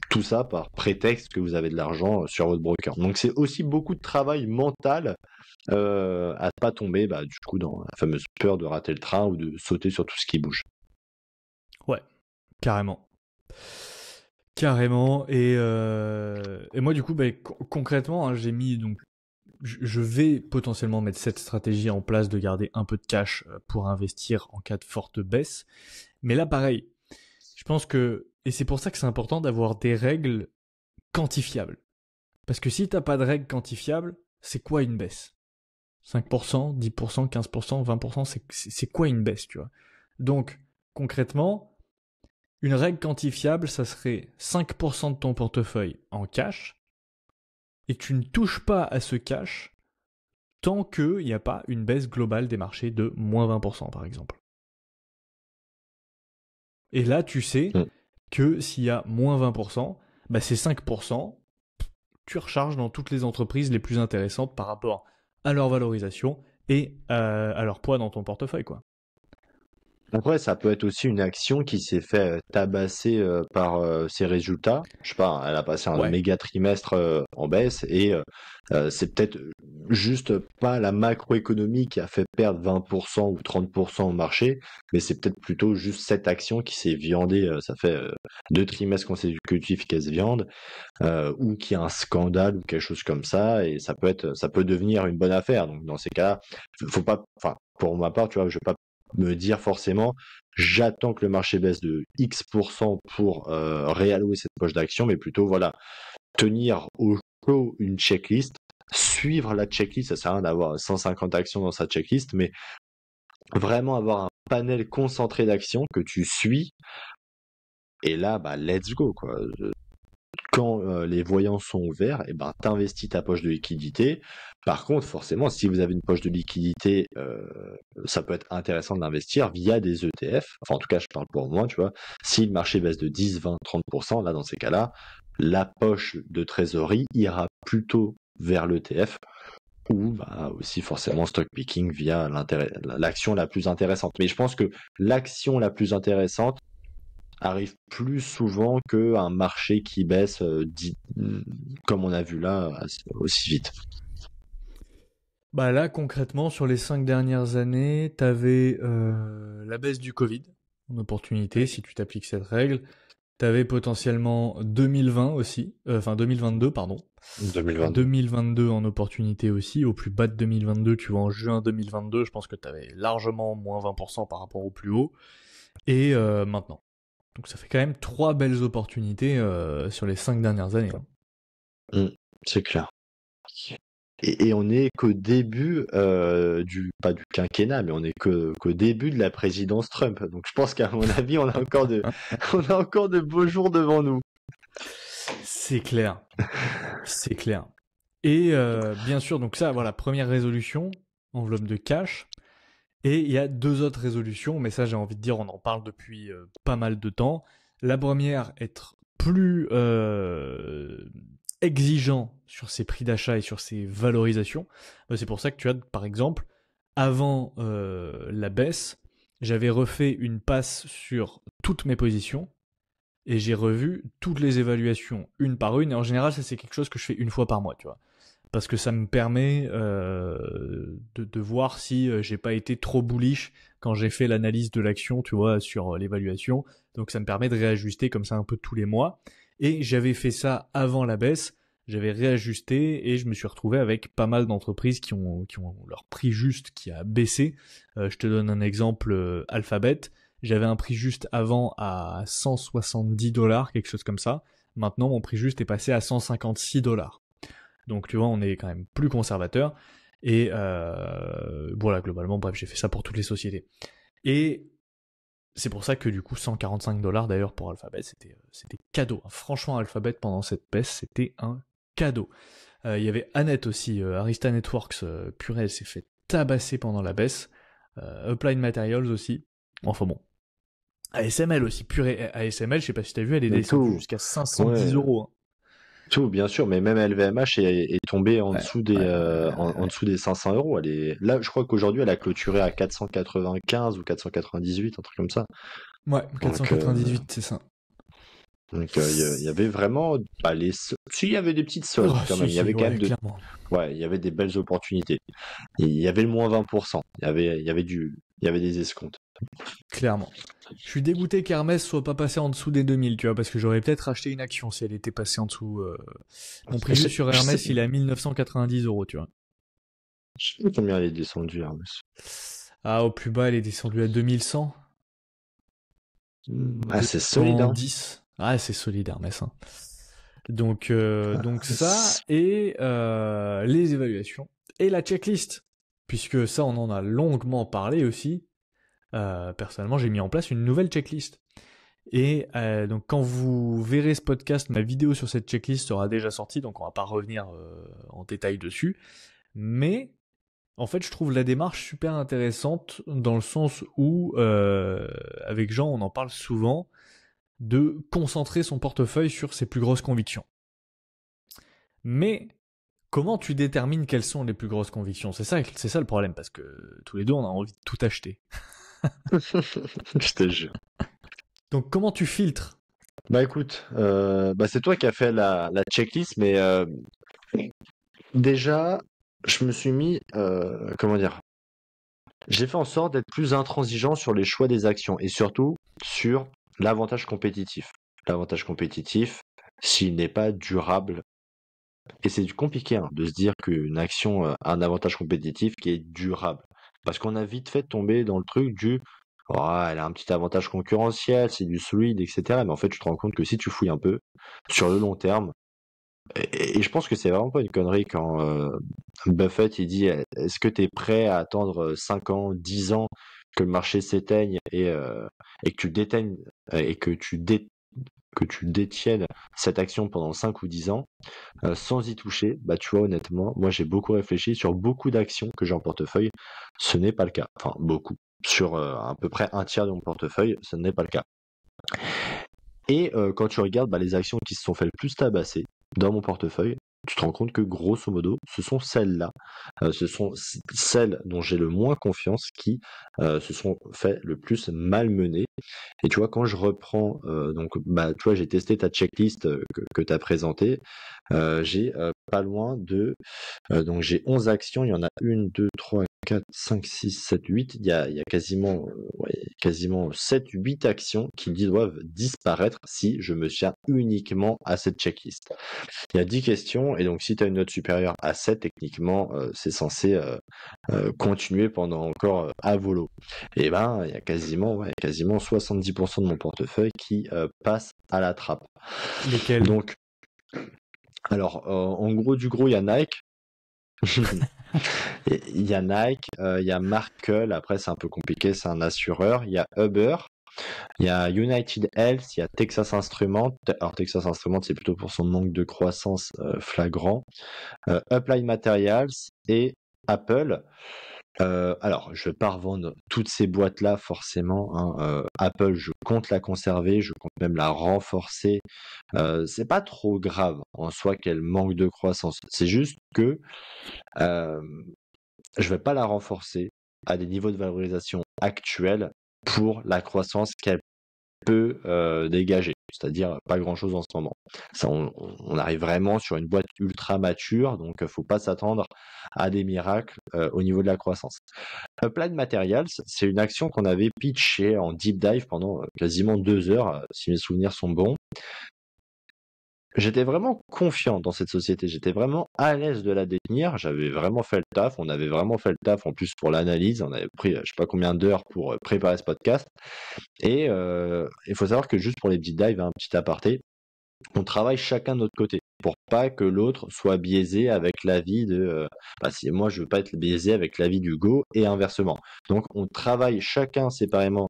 tout ça par prétexte que vous avez de l'argent sur votre broker. Donc c'est aussi beaucoup de travail mental à ne pas tomber du coup dans la fameuse peur de rater le train ou de sauter sur tout ce qui bouge. ouais, carrément. Carrément. Et moi, du coup, concrètement, hein, j'ai mis donc je vais potentiellement mettre cette stratégie en place de garder un peu de cash pour investir en cas de forte baisse. Mais là, pareil, je pense que, et c'est pour ça que c'est important d'avoir des règles quantifiables. Parce que si t'as pas de règles quantifiables, c'est quoi une baisse? 5%, 10%, 15%, 20%, c'est quoi une baisse, tu vois? Donc, concrètement, une règle quantifiable, ça serait 5% de ton portefeuille en cash, et tu ne touches pas à ce cash tant qu'il n'y a pas une baisse globale des marchés de moins 20% par exemple. Et là, tu sais Mm. que s'il y a moins 20%, bah ces 5%, tu recharges dans toutes les entreprises les plus intéressantes par rapport à leur valorisation et à leur poids dans ton portefeuille, quoi. Après, ça peut être aussi une action qui s'est fait tabasser par ses résultats. Je sais pas, elle a passé un Ouais. méga trimestre en baisse et c'est peut-être juste pas la macroéconomie qui a fait perdre 20% ou 30% au marché, mais c'est peut-être plutôt juste cette action qui s'est viandée. Ça fait 2 trimestres consécutifs qu'elle se viande ou qu'il y a un scandale ou quelque chose comme ça et ça peut devenir une bonne affaire. Donc dans ces cas-là, faut pas, enfin pour ma part, tu vois, je vais pas me dire forcément j'attends que le marché baisse de X% pour réallouer cette poche d'action, mais plutôt voilà, tenir au chaud une checklist, suivre la checklist, ça sert à rien d'avoir 150 actions dans sa checklist, mais vraiment avoir un panel concentré d'actions que tu suis, et là, let's go, quoi. Quand les voyants sont ouverts, et ben, t'investis ta poche de liquidité. Par contre, forcément, si vous avez une poche de liquidité, ça peut être intéressant de l'investir via des ETF. Enfin, en tout cas, je parle pour moi, tu vois. Si le marché baisse de 10, 20, 30%, là, dans ces cas-là, la poche de trésorerie ira plutôt vers l'ETF ou aussi forcément stock picking via l'action la plus intéressante. Mais je pense que l'action la plus intéressante arrive plus souvent qu'un marché qui baisse comme on a vu là aussi vite. Bah là, concrètement, sur les 5 dernières années, t'avais la baisse du Covid, en opportunité, si tu t'appliques cette règle. T'avais potentiellement 2020 aussi, enfin 2022 pardon. 2022. 2022 en opportunité aussi, au plus bas de 2022, tu vois en juin 2022, je pense que t'avais largement moins 20% par rapport au plus haut. Et maintenant. Donc ça fait quand même 3 belles opportunités sur les 5 dernières années. Hein. C'est clair. Et on est qu'au début pas du quinquennat, mais on est qu'au début de la présidence Trump. Donc je pense qu'à mon avis, on a encore de beaux jours devant nous. C'est clair. C'est clair. Et bien sûr, donc ça, voilà, première résolution, enveloppe de cash. Et il y a 2 autres résolutions, mais ça j'ai envie de dire, on en parle depuis pas mal de temps. La première, être plus exigeant sur ses prix d'achat et sur ses valorisations. C'est pour ça que tu as, par exemple, avant la baisse, j'avais refait une passe sur toutes mes positions et j'ai revu toutes les évaluations une par une. Et en général, ça c'est quelque chose que je fais une fois par mois, tu vois. Parce que ça me permet de voir si j'ai pas été trop bullish quand j'ai fait l'analyse de l'action, tu vois, sur l'évaluation. Donc ça me permet de réajuster comme ça un peu tous les mois. Et j'avais fait ça avant la baisse, j'avais réajusté et je me suis retrouvé avec pas mal d'entreprises qui ont leur prix juste qui a baissé. Je te donne un exemple, Alphabet. J'avais un prix juste avant à 170$, quelque chose comme ça. Maintenant, mon prix juste est passé à 156$. Donc tu vois, on est quand même plus conservateur. Et voilà, globalement, bref, j'ai fait ça pour toutes les sociétés. Et c'est pour ça que du coup, 145$ d'ailleurs pour Alphabet, c'était cadeau. Franchement, Alphabet pendant cette baisse, c'était un cadeau. Il y avait Annette aussi, Arista Networks, purée, elle s'est fait tabasser pendant la baisse. Applied Materials aussi. Enfin bon. ASML aussi, purée. ASML, je sais pas si t'as vu, elle est descendue jusqu'à 510€. Hein. Tout, bien sûr, mais même LVMH est tombée en dessous des en dessous des 500€. Là, je crois qu'aujourd'hui, elle a clôturé à 495 ou 498, un truc comme ça. Ouais, 498, c'est ça. Donc il y avait vraiment il y avait des petites soldes quand même. Il y avait quand même clairement. il y avait des belles opportunités. Il y avait le moins 20%. Il y avait des escomptes. Clairement. Je suis dégoûté qu'Hermès soit pas passé en dessous des 2000, tu vois, parce que j'aurais peut-être acheté une action si elle était passée en dessous. Mon prix juste sur Hermès, il est à 1990€, tu vois. Je sais pas combien elle est descendue, Hermès. Ah, au plus bas, elle est descendue à 2100. Ah, c'est solide, hein. 10. Ah, c'est solide, Hermès. Hein. Donc ça, et les évaluations, et la checklist. Puisque ça, on en a longuement parlé aussi. Personnellement, j'ai mis en place une nouvelle checklist. Et donc quand vous verrez ce podcast, ma vidéo sur cette checklist sera déjà sortie, donc on va pas revenir en détail dessus. Mais en fait, je trouve la démarche super intéressante dans le sens où, avec Jean, on en parle souvent, de concentrer son portefeuille sur ses plus grosses convictions. Mais comment tu détermines quelles sont les plus grosses convictions ? C'est ça le problème, parce que tous les deux, on a envie de tout acheter. Je te jure. Donc comment tu filtres ? Bah écoute, c'est toi qui as fait la checklist, mais déjà, je me suis mis, comment dire, j'ai fait en sorte d'être plus intransigeant sur les choix des actions et surtout sur l'avantage compétitif. L'avantage compétitif, s'il n'est pas durable, et c'est compliqué hein, de se dire qu'une action a un avantage compétitif qui est durable, parce qu'on a vite fait tomber dans le truc du elle a un petit avantage concurrentiel, c'est du solide, etc. Mais en fait, tu te rends compte que si tu fouilles un peu, sur le long terme, et je pense que c'est vraiment pas une connerie quand Buffett il dit est-ce que tu es prêt à attendre 5 ans, 10 ans que le marché s'éteigne et que tu déteignes et que tu détiennes cette action pendant 5 ou 10 ans sans y toucher, bah tu vois honnêtement, moi j'ai beaucoup réfléchi sur beaucoup d'actions que j'ai en portefeuille, ce n'est pas le cas. Enfin beaucoup. Sur à peu près un tiers de mon portefeuille, ce n'est pas le cas. Et quand tu regardes les actions qui se sont fait le plus tabasser dans mon portefeuille, tu te rends compte que grosso modo, ce sont celles-là, ce sont celles dont j'ai le moins confiance qui se sont fait le plus malmener. Et tu vois, quand je reprends, tu vois, j'ai testé ta checklist que tu as présentée, j'ai pas loin de, donc j'ai 11 actions, il y en a 1, 2, 3, 4, 5, 6, 7, 8. Il y a quasiment 7, 8 actions qui doivent disparaître si je me tiens uniquement à cette checklist. Il y a 10 questions, et donc si tu as une note supérieure à 7, techniquement, c'est censé continuer pendant encore à volo. Et ben, il y a quasiment 70% de mon portefeuille qui passe à la trappe. Lesquels? Donc, alors, en gros, il y a Nike. Il y a Nike, il y a Markel, après c'est un peu compliqué, c'est un assureur. Il y a Uber, il y a United Health, il y a Texas Instruments. Alors Texas Instruments, c'est plutôt pour son manque de croissance flagrant. Applied Materials et Apple. Alors, je vais pas revendre toutes ces boîtes-là forcément, hein. Apple, je compte la conserver, je compte même la renforcer. C'est pas trop grave en soi qu'elle manque de croissance. C'est juste que je vais pas la renforcer à des niveaux de valorisation actuels pour la croissance qu'elle peut dégager. C'est-à-dire pas grand-chose en ce moment. Ça, on arrive vraiment sur une boîte ultra mature, donc faut pas s'attendre à des miracles au niveau de la croissance. Applied Materials, c'est une action qu'on avait pitchée en deep dive pendant quasiment 2 heures, si mes souvenirs sont bons. J'étais vraiment confiant dans cette société, j'étais vraiment à l'aise de la détenir, j'avais vraiment fait le taf, on avait vraiment fait le taf en plus pour l'analyse, on avait pris je sais pas combien d'heures pour préparer ce podcast. Et il faut savoir que juste pour les deep dives, un petit aparté, on travaille chacun de notre côté pour pas que l'autre soit biaisé avec l'avis de si moi je veux pas être biaisé avec l'avis d'Hugo et inversement. Donc on travaille chacun séparément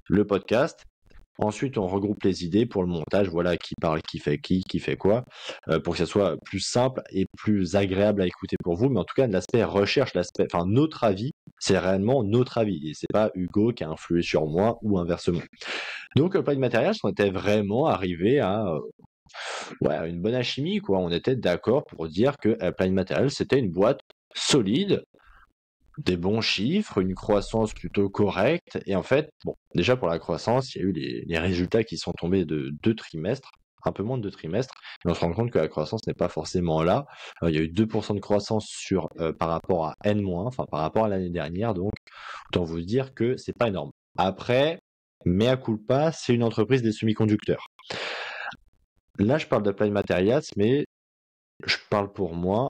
le podcast. Ensuite, on regroupe les idées pour le montage, voilà, qui parle, qui fait quoi, pour que ça soit plus simple et plus agréable à écouter pour vous. Mais en tout cas, de l'aspect recherche, notre avis, c'est réellement notre avis. Et c'est pas Hugo qui a influé sur moi ou inversement. Donc, Applied Materials, on était vraiment arrivé à une bonne alchimie, quoi. On était d'accord pour dire que Applied Materials, c'était une boîte solide, des bons chiffres, une croissance plutôt correcte. Et en fait, bon, déjà pour la croissance, il y a eu les résultats qui sont tombés de 2 trimestres, un peu moins de 2 trimestres, mais on se rend compte que la croissance n'est pas forcément là. Il y a eu 2% de croissance par rapport à enfin par rapport à l'année dernière, donc autant vous dire que c'est pas énorme. Après, mea culpa, c'est une entreprise des semi-conducteurs. Là, je parle d'Applied Materials, mais je parle pour moi.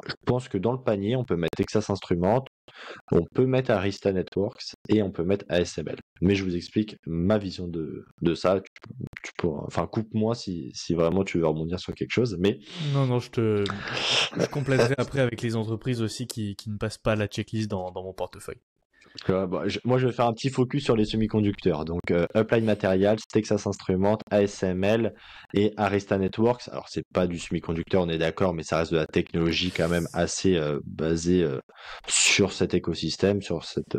Je pense que dans le panier, on peut mettre Texas Instruments, on peut mettre Arista Networks et on peut mettre ASML. Mais je vous explique ma vision de ça. Tu pourras, coupe-moi si vraiment tu veux rebondir sur quelque chose. Mais Non, je compléterai après avec les entreprises aussi qui ne passent pas la checklist dans mon portefeuille. moi, je vais faire un petit focus sur les semi-conducteurs. Donc, Applied Materials, Texas Instruments, ASML et Arista Networks. Alors, c'est pas du semi-conducteur, on est d'accord, mais ça reste de la technologie quand même assez basée sur cet écosystème, sur cet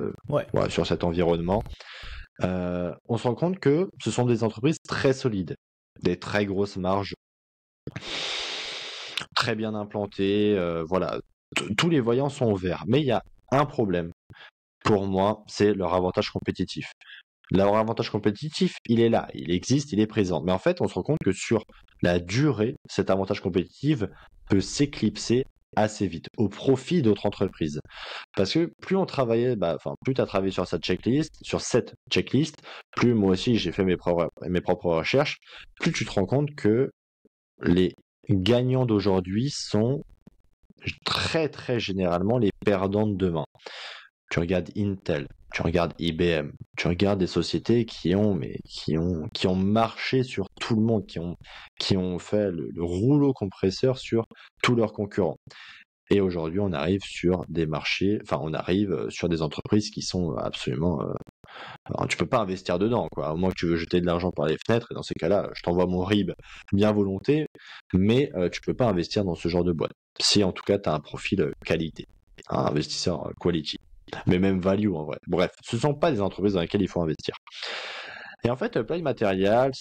environnement. On se rend compte que ce sont des entreprises très solides, des très grosses marges, très bien implantées. Voilà, tous les voyants sont au vert. Mais il y a un problème. Pour moi, c'est leur avantage compétitif. Leur avantage compétitif, il est là, il existe, il est présent. Mais en fait, on se rend compte que sur la durée, cet avantage compétitif peut s'éclipser assez vite au profit d'autres entreprises. Parce que plus on travaillait, plus tu as travaillé sur cette checklist, plus moi aussi j'ai fait mes propres recherches, plus tu te rends compte que les gagnants d'aujourd'hui sont très très généralement les perdants de demain. Tu regardes Intel, tu regardes IBM, tu regardes des sociétés qui ont marché sur tout le monde, qui ont fait le rouleau compresseur sur tous leurs concurrents. Et aujourd'hui, on arrive sur des marchés, sur des entreprises qui sont absolument. Alors, tu peux pas investir dedans, quoi. Au moins que tu veux jeter de l'argent par les fenêtres, et dans ces cas-là, je t'envoie mon RIB bien volonté, mais tu peux pas investir dans ce genre de boîte. Si en tout cas, tu as un profil qualité, un investisseur quality. Mais même value en vrai. Bref, ce ne sont pas des entreprises dans lesquelles il faut investir. Et en fait, Applied Materials,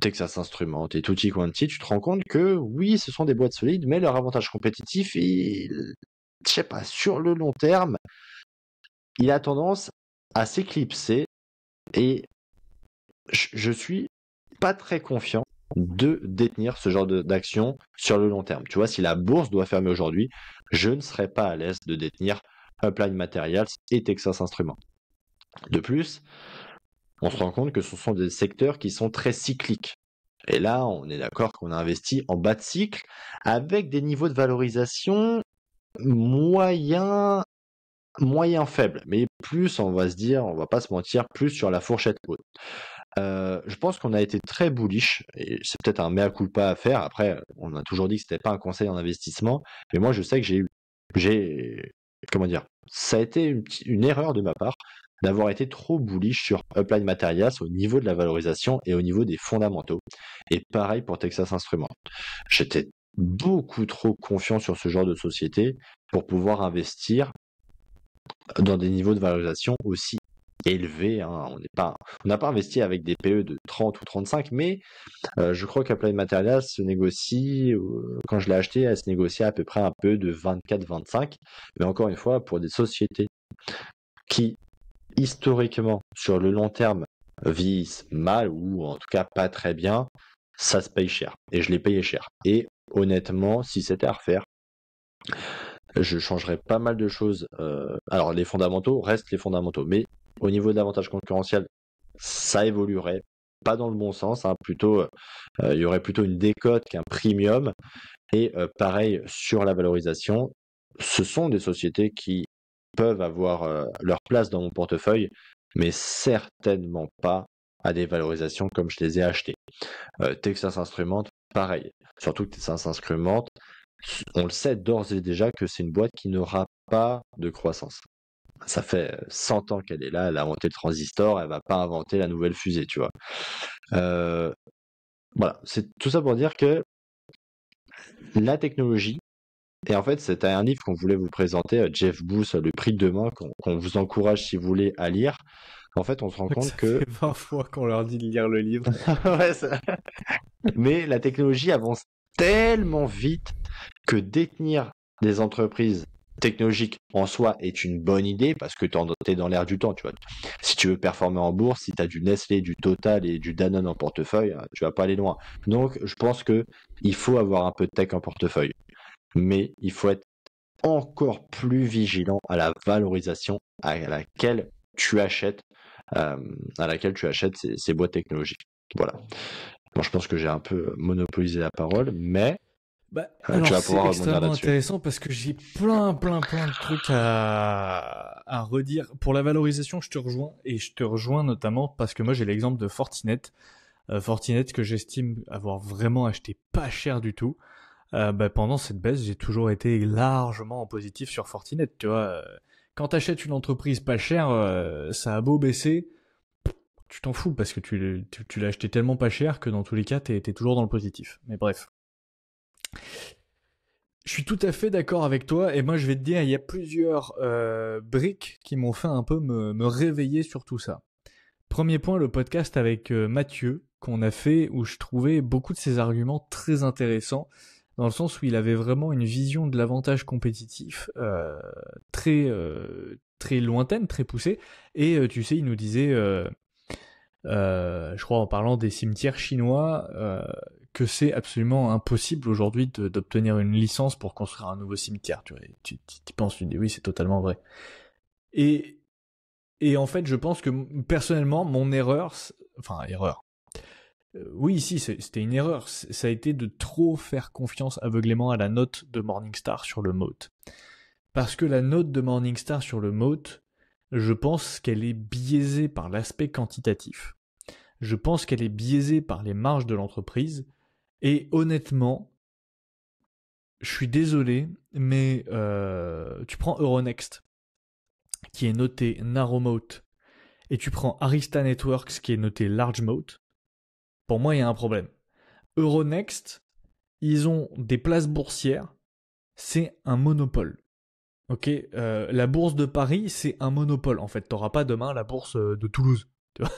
Texas Instruments et Tutti Quanti, tu te rends compte que oui, ce sont des boîtes solides, mais leur avantage compétitif, je sais pas, sur le long terme, il a tendance à s'éclipser et je suis pas très confiant de détenir ce genre d'action sur le long terme. Tu vois, si la bourse doit fermer aujourd'hui, je ne serais pas à l'aise de détenir Applied Materials et Texas Instruments. De plus, on se rend compte que ce sont des secteurs qui sont très cycliques. Et là, on est d'accord qu'on a investi en bas de cycle avec des niveaux de valorisation moyens faibles, mais plus, on va se dire, on va pas se mentir, plus sur la fourchette haute. Je pense qu'on a été très bullish, et c'est peut-être un mea culpa à faire. Après, on a toujours dit que c'était pas un conseil en investissement, mais moi, je sais que comment dire, ça a été une erreur de ma part d'avoir été trop bullish sur Applied Materials au niveau de la valorisation et au niveau des fondamentaux. Et pareil pour Texas Instruments. J'étais beaucoup trop confiant sur ce genre de société pour pouvoir investir dans des niveaux de valorisation aussi élevés, hein. On n'a pas investi avec des PE de 30 ou 35, mais je crois qu'Applied Materials se négocie, quand je l'ai acheté, elle se négociait à peu près un PE de 24-25. Mais encore une fois, pour des sociétés qui, historiquement, sur le long terme, vieillissent mal ou en tout cas pas très bien, ça se paye cher. Et je l'ai payé cher. Et honnêtement, si c'était à refaire, je changerais pas mal de choses. Alors, les fondamentaux restent les fondamentaux, mais au niveau de l'avantage concurrentiel, ça évoluerait pas dans le bon sens, hein, plutôt, il y aurait plutôt une décote qu'un premium. Et pareil sur la valorisation, ce sont des sociétés qui peuvent avoir leur place dans mon portefeuille, mais certainement pas à des valorisations comme je les ai achetées. Texas Instruments, pareil. Surtout que Texas Instruments, on le sait d'ores et déjà que c'est une boîte qui n'aura pas de croissance. Ça fait 100 ans qu'elle est là, elle a inventé le transistor, elle va pas inventer la nouvelle fusée, tu vois. Voilà, c'est tout ça pour dire que la technologie, et en fait c'était un livre qu'on voulait vous présenter, Jeff Booth, Le prix de demain, qu'on vous encourage si vous voulez à lire. En fait, on se rend compte que... Ça fait 20 fois qu'on leur dit de lire le livre. Ouais, mais la technologie avance tellement vite que détenir des entreprises technologiques en soi est une bonne idée parce que t'es dans l'air du temps, tu vois. Si tu veux performer en bourse, si tu as du Nestlé, du Total et du Danone en portefeuille, tu vas pas aller loin. Donc, je pense que il faut avoir un peu de tech en portefeuille, mais il faut être encore plus vigilant à la valorisation à laquelle tu achètes, ces boîtes technologiques. Voilà. Bon, je pense que j'ai un peu monopolisé la parole, mais tu alors vas c'est pouvoir rebondir extrêmement là-dessus. intéressant parce que j'ai plein de trucs à redire. Pour la valorisation, je te rejoins et je te rejoins notamment parce que moi j'ai l'exemple de Fortinet. Fortinet que j'estime avoir vraiment acheté pas cher du tout. Pendant cette baisse, j'ai toujours été largement en positif sur Fortinet. Tu vois, quand t'achètes une entreprise pas chère, ça a beau baisser, tu t'en fous parce que tu l'as acheté tellement pas cher que dans tous les cas, t'es toujours dans le positif. Mais bref. Je suis tout à fait d'accord avec toi et moi je vais te dire, il y a plusieurs briques qui m'ont fait un peu me réveiller sur tout ça. Premier point, le podcast avec Mathieu qu'on a fait où je trouvais beaucoup de ses arguments très intéressants dans le sens où il avait vraiment une vision de l'avantage compétitif très lointaine, très poussée. Et tu sais, il nous disait, je crois en parlant des cimetières chinois, que c'est absolument impossible aujourd'hui d'obtenir une licence pour construire un nouveau cimetière. Tu vois, tu penses, tu dis oui, c'est totalement vrai. Et en fait, je pense que personnellement, mon erreur, erreur. Oui, si, c'était une erreur. Ça a été de trop faire confiance aveuglément à la note de Morningstar sur le MOAT. Parce que la note de Morningstar sur le MOAT, je pense qu'elle est biaisée par l'aspect quantitatif. Je pense qu'elle est biaisée par les marges de l'entreprise. Et honnêtement, je suis désolé, mais tu prends Euronext, qui est noté Narrow Moat, et tu prends Arista Networks, qui est noté Large Moat, pour moi, il y a un problème. Euronext, ils ont des places boursières, c'est un monopole. Ok, la bourse de Paris, c'est un monopole. En fait, t'auras pas demain la bourse de Toulouse. Tu vois.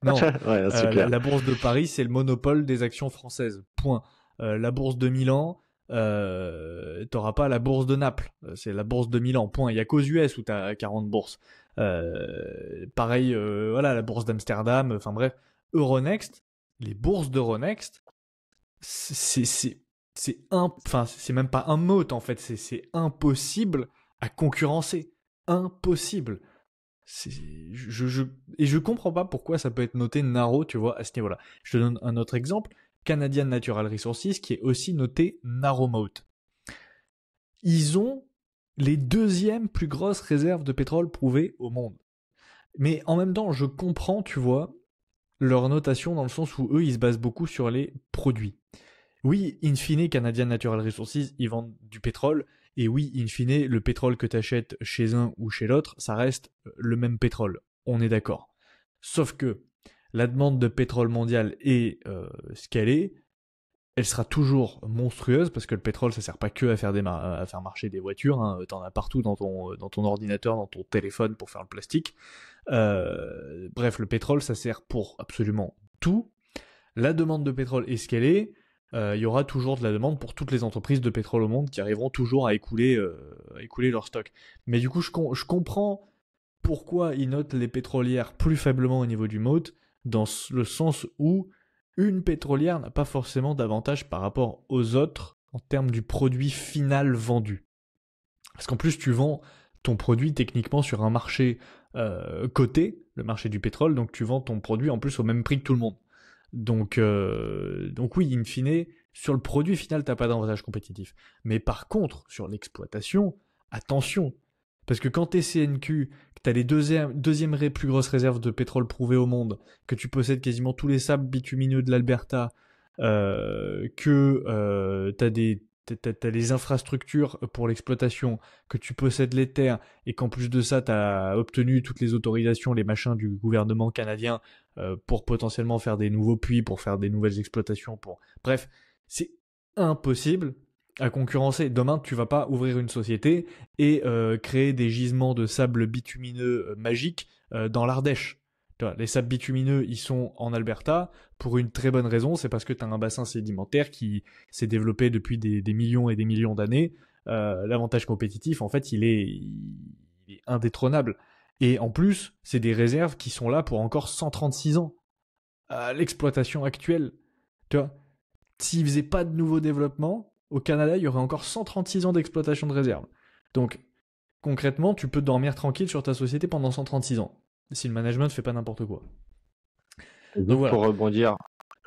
Non, Ouais, c'est clair. la bourse de Paris, c'est le monopole des actions françaises. Point. La bourse de Milan, t'auras pas la bourse de Naples. C'est la bourse de Milan. Point. Il y a qu'aux US où t'as 40 bourses. Pareil, voilà, la bourse d'Amsterdam. Enfin bref, Euronext, les bourses d'Euronext, c'est même pas un mot en fait, c'est impossible à concurrencer. Impossible. Et je comprends pas pourquoi ça peut être noté narrow, tu vois, à ce niveau-là. Je te donne un autre exemple. Canadian Natural Resources, qui est aussi noté narrow mode. Ils ont les deuxièmes plus grosses réserves de pétrole prouvées au monde. Mais en même temps, je comprends, tu vois, leur notation dans le sens où eux, ils se basent beaucoup sur les produits. Oui, in fine, Canadian Natural Resources, ils vendent du pétrole. Et oui, in fine, le pétrole que tu achètes chez un ou chez l'autre, ça reste le même pétrole. On est d'accord. Sauf que la demande de pétrole mondiale est ce qu'elle est. Elle sera toujours monstrueuse parce que le pétrole, ça sert pas que à faire marcher des voitures. Hein. T'en as partout dans ton ordinateur, dans ton téléphone pour faire le plastique. Bref, le pétrole, ça sert pour absolument tout. La demande de pétrole est ce qu'elle est. Il y aura toujours de la demande pour toutes les entreprises de pétrole au monde qui arriveront toujours à écouler leur stock. Mais du coup, je comprends pourquoi ils notent les pétrolières plus faiblement au niveau du MOT, dans le sens où une pétrolière n'a pas forcément d'avantage par rapport aux autres en termes du produit final vendu. Parce qu'en plus, tu vends ton produit techniquement sur un marché coté, le marché du pétrole, donc tu vends ton produit en plus au même prix que tout le monde. Donc oui, in fine, sur le produit final, t'as pas d'avantage compétitif. Mais par contre, sur l'exploitation, attention. Parce que quand t'es CNQ, que t'as les deuxième plus grosses réserves de pétrole prouvées au monde, que tu possèdes quasiment tous les sables bitumineux de l'Alberta, que t'as les infrastructures pour l'exploitation, que tu possèdes les terres, et qu'en plus de ça, t'as obtenu toutes les autorisations, les machins du gouvernement canadien pour potentiellement faire des nouveaux puits, pour faire des nouvelles exploitations, Bref, c'est impossible à concurrencer. Demain, tu vas pas ouvrir une société et créer des gisements de sable bitumineux magiques dans l'Ardèche. Les sables bitumineux, ils sont en Alberta pour une très bonne raison, c'est parce que tu as un bassin sédimentaire qui s'est développé depuis des millions et des millions d'années. L'avantage compétitif, en fait, il est indétrônable. Et en plus, c'est des réserves qui sont là pour encore 136 ans. À l'exploitation actuelle, tu vois, s'ils faisaient pas de nouveaux développements, au Canada, il y aurait encore 136 ans d'exploitation de réserves. Donc, concrètement, tu peux dormir tranquille sur ta société pendant 136 ans, si le management fait pas n'importe quoi. Donc voilà.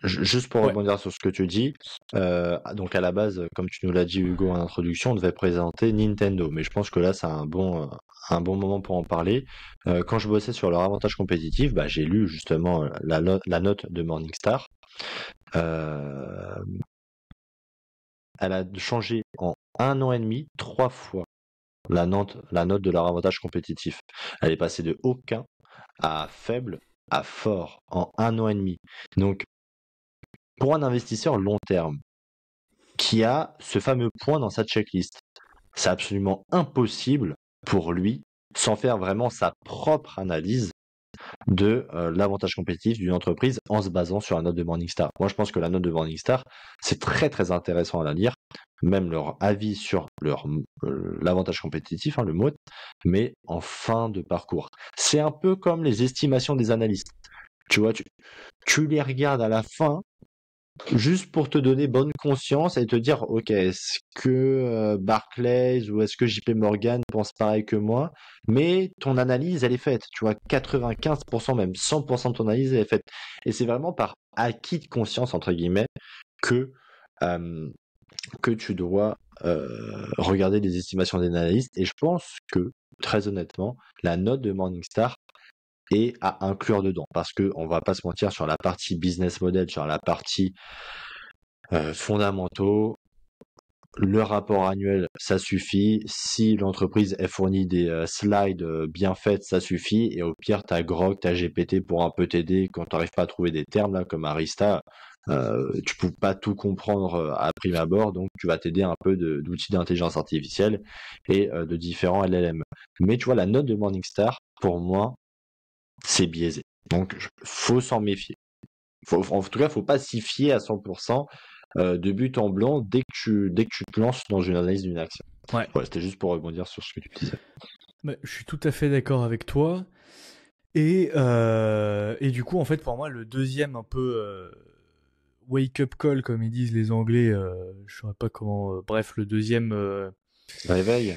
Juste pour rebondir sur ce que tu dis, donc à la base, comme tu nous l'as dit Hugo en introduction, on devait présenter Nintendo, mais je pense que là c'est un bon moment pour en parler. Quand je bossais sur leur avantage compétitif, j'ai lu justement la note de Morningstar. Elle a changé en 1 an et demi 3 fois la note de leur avantage compétitif. Elle est passée de aucun à faible à fort en 1 an et demi. Donc pour un investisseur long terme qui a ce fameux point dans sa checklist, c'est absolument impossible pour lui, sans faire vraiment sa propre analyse de l'avantage compétitif d'une entreprise en se basant sur la note de Morningstar. Moi, je pense que la note de Morningstar, c'est très très intéressant à la lire, même leur avis sur l'avantage compétitif, le mot, mais en fin de parcours. C'est un peu comme les estimations des analystes. Tu vois, tu les regardes à la fin, juste pour te donner bonne conscience et te dire, ok, est-ce que Barclays ou est-ce que JP Morgan pense pareil que moi? Mais ton analyse, elle est faite. Tu vois, 95%, même 100% de ton analyse, elle est faite. Et c'est vraiment par acquis de conscience, entre guillemets, que tu dois regarder les estimations des analystes. Et je pense que, très honnêtement, la note de Morningstar et à inclure dedans, parce que on va pas se mentir, sur la partie business model, sur la partie fondamentaux, le rapport annuel, ça suffit. Si l'entreprise elle fournit des slides bien faites, ça suffit. Et au pire, t'as Grok, t'as GPT pour un peu t'aider quand t'arrives pas à trouver des termes là, comme Arista. Tu peux pas tout comprendre à prime abord, donc tu vas t'aider un peu d'outils d'intelligence artificielle et de différents LLM. Mais tu vois, la note de Morningstar, pour moi, c'est biaisé. Donc, faut s'en méfier. En tout cas, faut pas s'y fier à 100% de but en blanc dès que tu te lances dans une analyse d'une action. Ouais. Voilà, c'était juste pour rebondir sur ce que tu disais. Je suis tout à fait d'accord avec toi. Et du coup, en fait, pour moi, le deuxième un peu wake-up call, comme ils disent les Anglais, je saurais pas comment... bref, le deuxième... Réveil.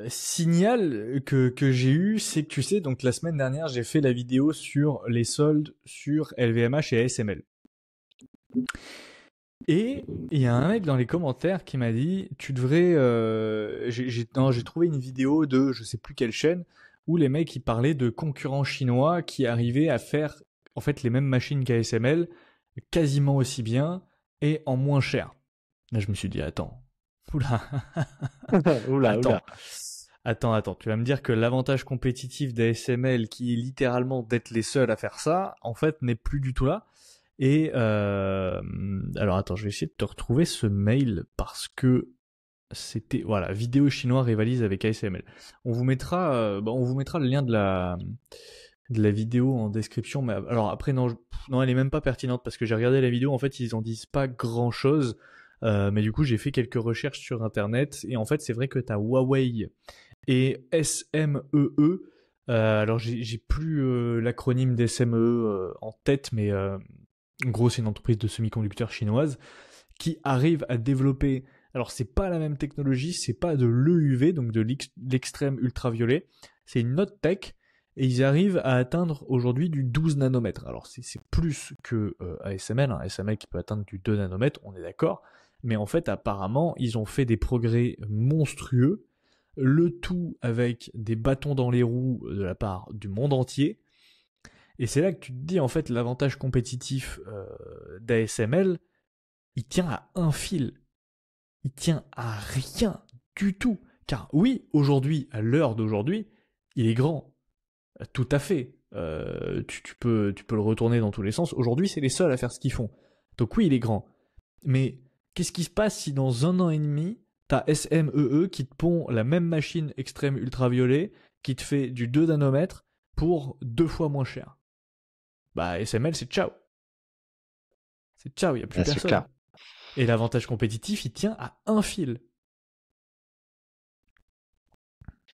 Signal que j'ai eu, c'est que tu sais, donc la semaine dernière, j'ai fait la vidéo sur les soldes sur LVMH et ASML. Et il y a un mec dans les commentaires qui m'a dit, tu devrais, j'ai trouvé une vidéo de je sais plus quelle chaîne où les mecs ils parlaient de concurrents chinois qui arrivaient à faire en fait les mêmes machines qu'ASML quasiment aussi bien et en moins cher. Là, je me suis dit attends, oula, Oula, attends. oula. Attends, tu vas me dire que l'avantage compétitif d'ASML, qui est littéralement d'être les seuls à faire ça, en fait, n'est plus du tout là. Et alors attends, je vais essayer de te retrouver ce mail parce que c'était voilà, vidéo chinois rivalise avec ASML. On vous mettra le lien de la vidéo en description. Mais alors après non, elle est même pas pertinente parce que j'ai regardé la vidéo. En fait, ils en disent pas grand chose. Mais du coup, j'ai fait quelques recherches sur internet et en fait, c'est vrai que t'as Huawei et SMEE. Alors j'ai plus l'acronyme d'SMEE en tête, mais en gros c'est une entreprise de semi-conducteurs chinoise qui arrive à développer. Alors c'est pas la même technologie, c'est pas de l'EUV, donc de l'extrême ultraviolet, c'est une autre tech. Et ils arrivent à atteindre aujourd'hui du 12 nanomètres. Alors c'est plus que ASML, hein. ASML qui peut atteindre du 2 nanomètres, on est d'accord. Mais en fait apparemment ils ont fait des progrès monstrueux, le tout avec des bâtons dans les roues de la part du monde entier. Et c'est là que tu te dis, en fait, l'avantage compétitif d'ASML, il tient à un fil. Il tient à rien du tout. Car oui, aujourd'hui, à l'heure d'aujourd'hui, il est grand. Tout à fait. Tu peux le retourner dans tous les sens. Aujourd'hui, c'est les seuls à faire ce qu'ils font. Donc oui, il est grand. Mais qu'est-ce qui se passe si dans 1 an et demi, t'as SMEE qui te pond la même machine extrême ultraviolet qui te fait du 2 nanomètres pour 2 fois moins cher? Bah SML c'est ciao. C'est ciao, il n'y a plus Ah, c'est personne. clair. Et l'avantage compétitif, il tient à un fil.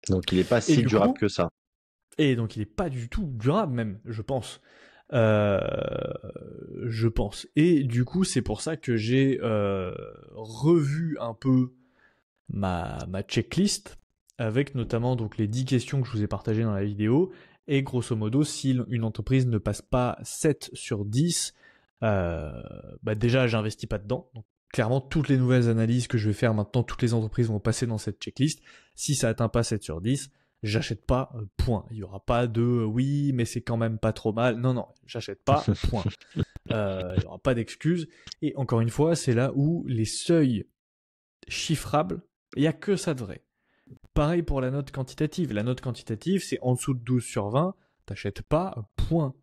Donc, il est pas Et si du durable coup, que ça. et donc il n'est pas du tout durable même, je pense. Euh, je pense. Et du coup, c'est pour ça que j'ai revu un peu ma checklist avec notamment donc les 10 questions que je vous ai partagées dans la vidéo. Et grosso modo, si une entreprise ne passe pas 7 sur 10, bah déjà, j'investis pas dedans. Donc, clairement, toutes les nouvelles analyses que je vais faire maintenant, toutes les entreprises vont passer dans cette checklist. Si ça atteint pas 7 sur 10, j'achète pas, point. Il y aura pas de oui, mais c'est quand même pas trop mal. Non, j'achète pas, point. Il y aura pas d'excuses. Et encore une fois, c'est là où les seuils chiffrables, il y a que ça de vrai. Pareil pour la note quantitative. La note quantitative, c'est en dessous de 12 sur 20, t'achètes pas, point.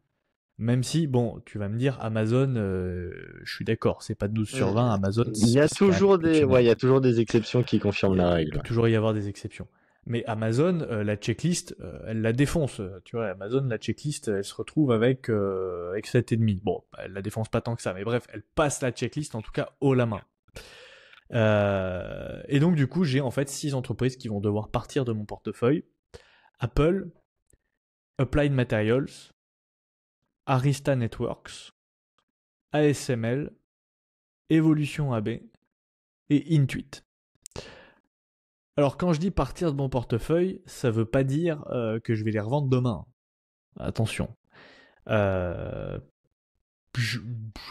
Même si, bon, tu vas me dire, Amazon, je suis d'accord, c'est pas 12 sur 20, Amazon, Il y a c'est quand même toujours exceptionnel. il y a toujours des exceptions qui confirment la Il règle. peut toujours y avoir des exceptions. Mais Amazon, la checklist, elle la défonce. Tu vois, Amazon, la checklist, elle se retrouve avec 7,5. Bon, elle la défonce pas tant que ça, mais bref, elle passe la checklist, en tout cas, haut la main. Et donc, du coup, j'ai en fait 6 entreprises qui vont devoir partir de mon portefeuille. Apple, Applied Materials, Arista Networks, ASML, Evolution AB et Intuit. Alors quand je dis partir de mon portefeuille, ça veut pas dire que je vais les revendre demain. Attention. Je suis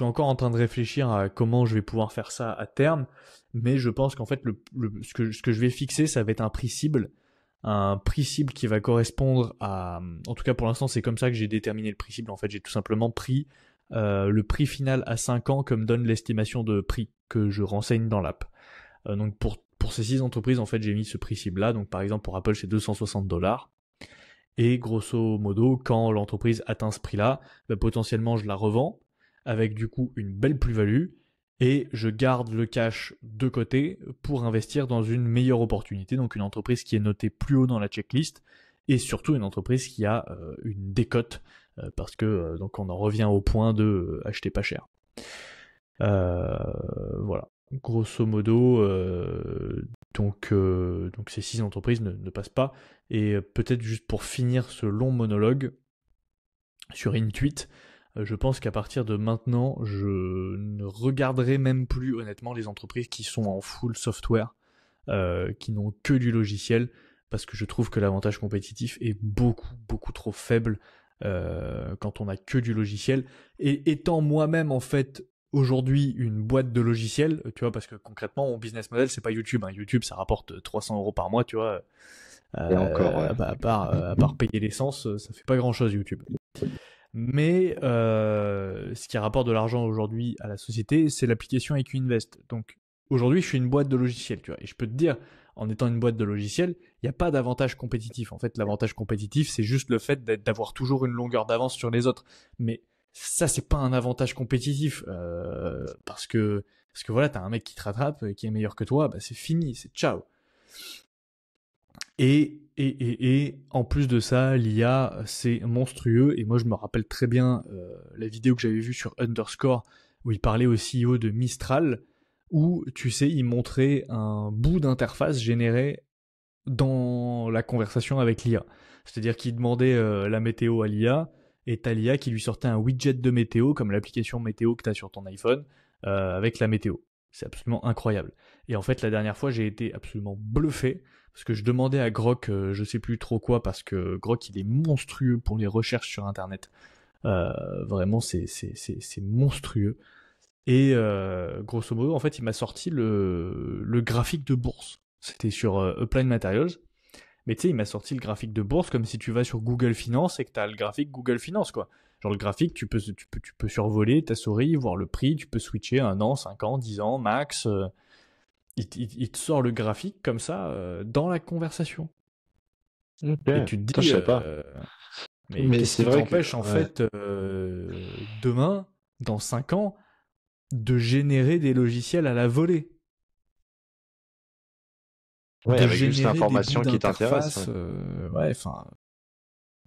encore en train de réfléchir à comment je vais pouvoir faire ça à terme, mais je pense qu'en fait ce que je vais fixer, ça va être un prix cible. Un prix cible qui va correspondre à... En tout cas pour l'instant c'est comme ça que j'ai déterminé le prix cible. En fait j'ai tout simplement pris le prix final à 5 ans comme donne l'estimation de prix que je renseigne dans l'app. Donc pour ces 6 entreprises, en fait, j'ai mis ce prix cible là. Donc par exemple pour Apple, c'est $260. Et grosso modo, quand l'entreprise atteint ce prix-là, bah, potentiellement je la revends avec du coup une belle plus-value et je garde le cash de côté pour investir dans une meilleure opportunité, donc une entreprise qui est notée plus haut dans la checklist et surtout une entreprise qui a une décote parce que donc on en revient au point de acheter pas cher. Voilà. Grosso modo, donc ces 6 entreprises ne passent pas. Et peut-être juste pour finir ce long monologue sur Intuit, je pense qu'à partir de maintenant, je ne regarderai même plus honnêtement les entreprises qui sont en full software. qui n'ont que du logiciel, parce que je trouve que l'avantage compétitif est beaucoup trop faible quand on a que du logiciel. Et étant moi-même en fait aujourd'hui une boîte de logiciels, tu vois, parce que concrètement mon business model c'est pas YouTube, hein. YouTube ça rapporte 300 € par mois, tu vois. Et encore, ouais. À part payer l'essence, ça fait pas grand chose YouTube. Mais ce qui rapporte de l'argent aujourd'hui à la société, c'est l'application IQ Invest. Donc aujourd'hui, je suis une boîte de logiciels, tu vois. Et je peux te dire, en étant une boîte de logiciels, il n'y a pas d'avantage compétitif. En fait, l'avantage compétitif, c'est juste le fait d'avoir toujours une longueur d'avance sur les autres. Mais ça, c'est pas un avantage compétitif. Parce que voilà, t'as un mec qui te rattrape, qui est meilleur que toi, bah c'est fini, c'est ciao. Et en plus de ça, l'IA, c'est monstrueux. Et moi, je me rappelle très bien la vidéo que j'avais vue sur Underscore, où il parlait au CEO de Mistral, où, tu sais, il montrait un bout d'interface généré dans la conversation avec l'IA. C'est-à-dire qu'il demandait la météo à l'IA, et t'as l'IA qui lui sortait un widget de météo, comme l'application météo que t'as sur ton iPhone, avec la météo. C'est absolument incroyable. Et en fait, la dernière fois, j'ai été absolument bluffé, parce que je demandais à Grok, je sais plus trop quoi, parce que Grok, il est monstrueux pour les recherches sur Internet. Vraiment, c'est monstrueux. Et grosso modo, en fait, il m'a sorti le graphique de bourse. C'était sur Applied Materials. Mais tu sais, il m'a sorti le graphique de bourse comme si tu vas sur Google Finance et que tu as le graphique Google Finance, quoi. Genre le graphique, tu peux survoler ta souris, voir le prix, tu peux switcher 1 an, 5 ans, 10 ans, max. Il te sort le graphique comme ça dans la conversation. Ok. Et tu te Putain, dis, je sais pas. mais Mais qu'est-ce c'est qui vrai que, t'empêche en ouais. fait demain, dans 5 ans, de générer des logiciels à la volée, Ouais, de avec juste générer des bouts l'information qui t'intéresse. Ouais. d'interface, ouais, enfin,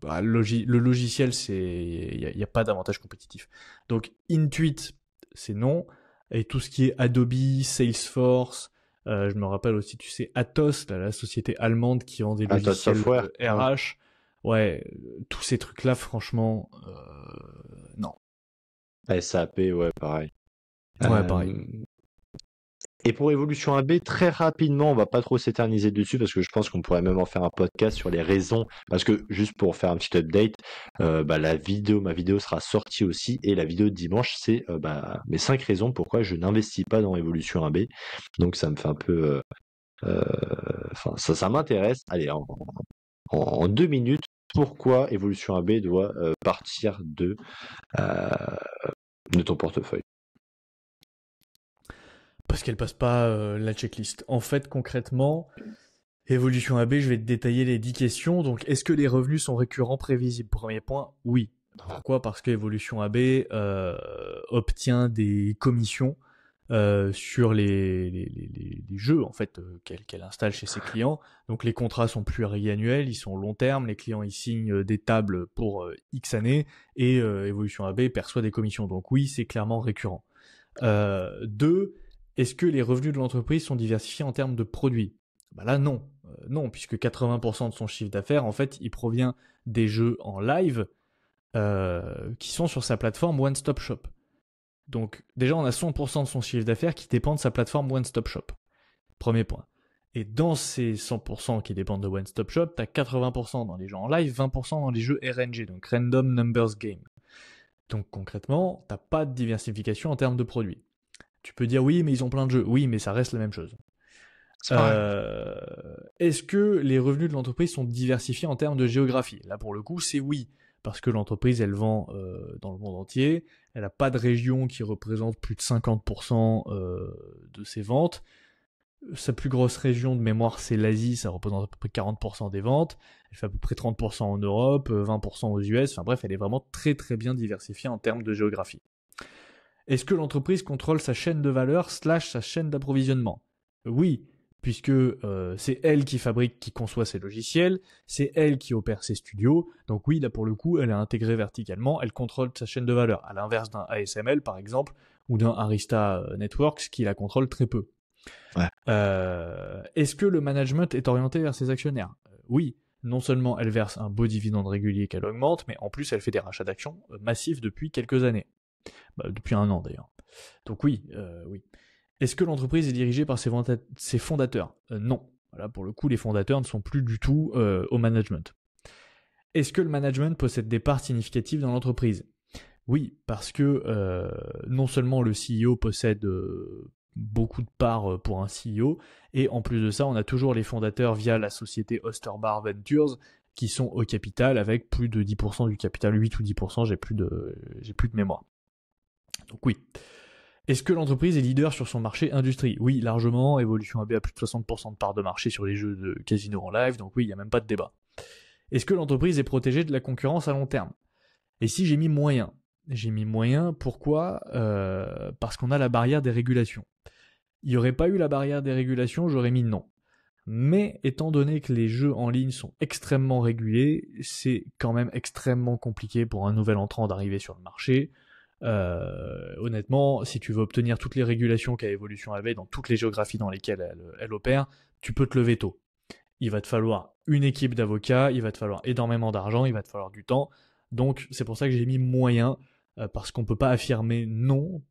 bah, le logiciel, il y a pas d'avantage compétitif. Donc Intuit, c'est non, et tout ce qui est Adobe, Salesforce, je me rappelle aussi, tu sais, Atos, là, la société allemande qui vend des Atos logiciels Software. Ouais. RH, ouais, tous ces trucs-là, franchement, non. SAP, ouais, pareil. Ouais, pareil. Euh, Et pour Evolution AB, très rapidement, on va pas trop s'éterniser dessus parce que je pense qu'on pourrait même en faire un podcast sur les raisons. Parce que juste pour faire un petit update, bah, ma vidéo sera sortie aussi et la vidéo de dimanche, c'est bah, mes 5 raisons pourquoi je n'investis pas dans Evolution AB. Donc ça me fait un peu, enfin ça m'intéresse. Allez, en 2 minutes, pourquoi Evolution AB doit partir euh, de ton portefeuille. Parce qu'elle passe pas la checklist. En fait, concrètement, Évolution AB, je vais te détailler les 10 questions. Donc, est-ce que les revenus sont récurrents, prévisibles? Premier point, oui. Pourquoi? Parce que Evolution AB obtient des commissions sur les jeux en fait qu'elle installe chez ses clients. Donc les contrats sont pluriannuels, ils sont long terme, les clients ils signent des tables pour X années et Evolution AB perçoit des commissions. Donc oui, c'est clairement récurrent. Deux, est-ce que les revenus de l'entreprise sont diversifiés en termes de produits? Bah là non, non, puisque 80% de son chiffre d'affaires en fait il provient des jeux en live qui sont sur sa plateforme One Stop Shop. Donc déjà on a 100% de son chiffre d'affaires qui dépend de sa plateforme One Stop Shop. Premier point. Et dans ces 100% qui dépendent de One Stop Shop, t'as 80% dans les jeux en live, 20% dans les jeux RNG, donc Random Numbers Game. Donc concrètement, t'as pas de diversification en termes de produits. Tu peux dire oui, mais ils ont plein de jeux. Oui, mais ça reste la même chose. Est-ce que les revenus de l'entreprise sont diversifiés en termes de géographie? Là, pour le coup, c'est oui. Parce que l'entreprise, elle vend dans le monde entier. Elle n'a pas de région qui représente plus de 50% de ses ventes. Sa plus grosse région de mémoire, c'est l'Asie. Ça représente à peu près 40% des ventes. Elle fait à peu près 30% en Europe, 20% aux US. Enfin bref, elle est vraiment très très bien diversifiée en termes de géographie. Est-ce que l'entreprise contrôle sa chaîne de valeur / sa chaîne d'approvisionnement? Oui, puisque c'est elle qui fabrique, qui conçoit ses logiciels, c'est elle qui opère ses studios, donc oui, là pour le coup, elle est intégrée verticalement, elle contrôle sa chaîne de valeur, à l'inverse d'un ASML par exemple, ou d'un Arista Networks qui la contrôle très peu. Ouais. Est-ce que le management est orienté vers ses actionnaires? Oui, non seulement elle verse un beau dividende régulier qu'elle augmente, mais en plus elle fait des rachats d'actions massifs depuis quelques années. Bah, depuis 1 an d'ailleurs. Donc oui, oui. Est-ce que l'entreprise est dirigée par ses fondateurs? Non. Voilà, pour le coup, les fondateurs ne sont plus du tout au management. Est-ce que le management possède des parts significatives dans l'entreprise? Oui, parce que non seulement le CEO possède beaucoup de parts pour un CEO, et en plus de ça, on a toujours les fondateurs via la société Osterbar Ventures qui sont au capital avec plus de 10% du capital, 8 ou 10%, j'ai plus de mémoire. Donc oui. Est-ce que l'entreprise est leader sur son marché industrie? Oui, largement. Evolution AB a plus de 60% de parts de marché sur les jeux de casino en live, donc oui, il n'y a même pas de débat. Est-ce que l'entreprise est protégée de la concurrence à long terme? Et si j'ai mis moyen? J'ai mis moyen, pourquoi? Parce qu'on a la barrière des régulations. Il n'y aurait pas eu la barrière des régulations, j'aurais mis non. Mais étant donné que les jeux en ligne sont extrêmement régulés, c'est quand même extrêmement compliqué pour un nouvel entrant d'arriver sur le marché. Honnêtement, si tu veux obtenir toutes les régulations qu'a Evolution AB dans toutes les géographies dans lesquelles elle opère, tu peux te lever tôt. Il va te falloir une équipe d'avocats, il va te falloir énormément d'argent, il va te falloir du temps. Donc c'est pour ça que j'ai mis moyen, parce qu'on peut pas affirmer non,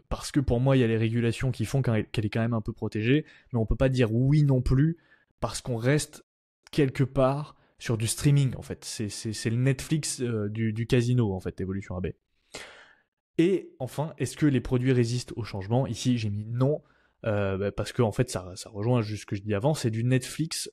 parce que pour moi il y a les régulations qui font qu'elle est quand même un peu protégée, mais on peut pas dire oui non plus, parce qu'on reste quelque part sur du streaming en fait. C'est le Netflix du casino en fait, Evolution AB. Et enfin, est-ce que les produits résistent au changement? Ici, j'ai mis non, parce que en fait, ça rejoint juste ce que je dis avant, c'est du Netflix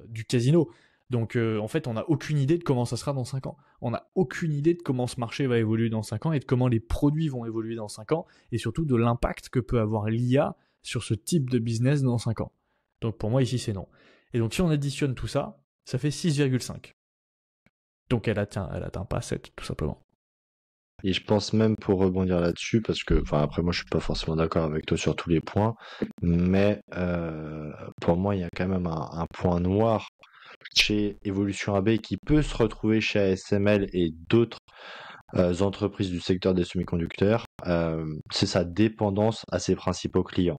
du casino. Donc, en fait, on n'a aucune idée de comment ça sera dans 5 ans. On n'a aucune idée de comment ce marché va évoluer dans 5 ans et de comment les produits vont évoluer dans 5 ans, et surtout de l'impact que peut avoir l'IA sur ce type de business dans 5 ans. Donc, pour moi, ici, c'est non. Et donc, si on additionne tout ça, ça fait 6,5. Donc, elle atteint pas 7, tout simplement. Et je pense même pour rebondir là-dessus, parce que, enfin, après moi je suis pas forcément d'accord avec toi sur tous les points, mais pour moi il y a quand même un point noir chez Evolution AB qui peut se retrouver chez ASML et d'autres entreprises du secteur des semi-conducteurs, c'est sa dépendance à ses principaux clients.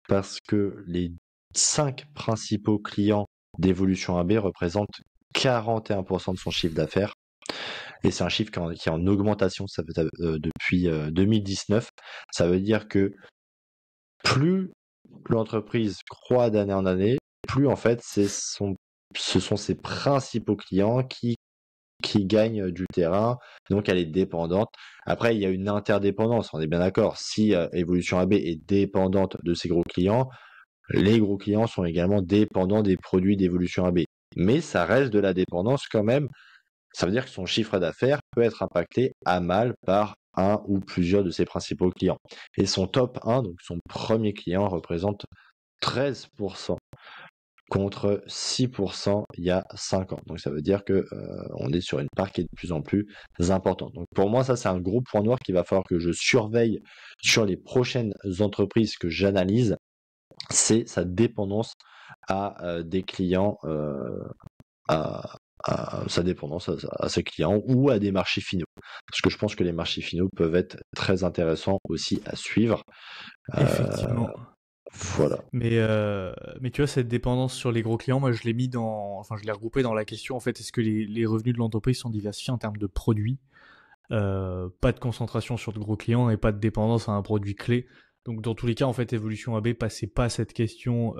Parce que les 5 principaux clients d'Evolution AB représentent 41% de son chiffre d'affaires. Et c'est un chiffre qui est en augmentation depuis 2019. Ça veut dire que plus l'entreprise croît d'année en année, plus en fait ce sont ses principaux clients qui gagnent du terrain, donc elle est dépendante. Après, il y a une interdépendance, on est bien d'accord. Si Evolution AB est dépendante de ses gros clients, les gros clients sont également dépendants des produits d'Evolution AB. Mais ça reste de la dépendance quand même. Ça veut dire que son chiffre d'affaires peut être impacté à mal par un ou plusieurs de ses principaux clients. Et son top 1, donc son premier client, représente 13% contre 6% il y a 5 ans. Donc ça veut dire que on est sur une part qui est de plus en plus importante. Donc pour moi, ça c'est un gros point noir qu'il va falloir que je surveille sur les prochaines entreprises que j'analyse. C'est sa dépendance à des clients, à sa dépendance à ses clients ou à des marchés finaux. Parce que je pense que les marchés finaux peuvent être très intéressants aussi à suivre. Effectivement. Voilà. Mais tu vois, cette dépendance sur les gros clients, moi je l'ai je l'ai regroupé dans la question, en fait, est-ce que les revenus de l'entreprise sont diversifiés en termes de produits? Pas de concentration sur de gros clients et pas de dépendance à un produit clé. Donc dans tous les cas, en fait, Evolution AB passait pas cette question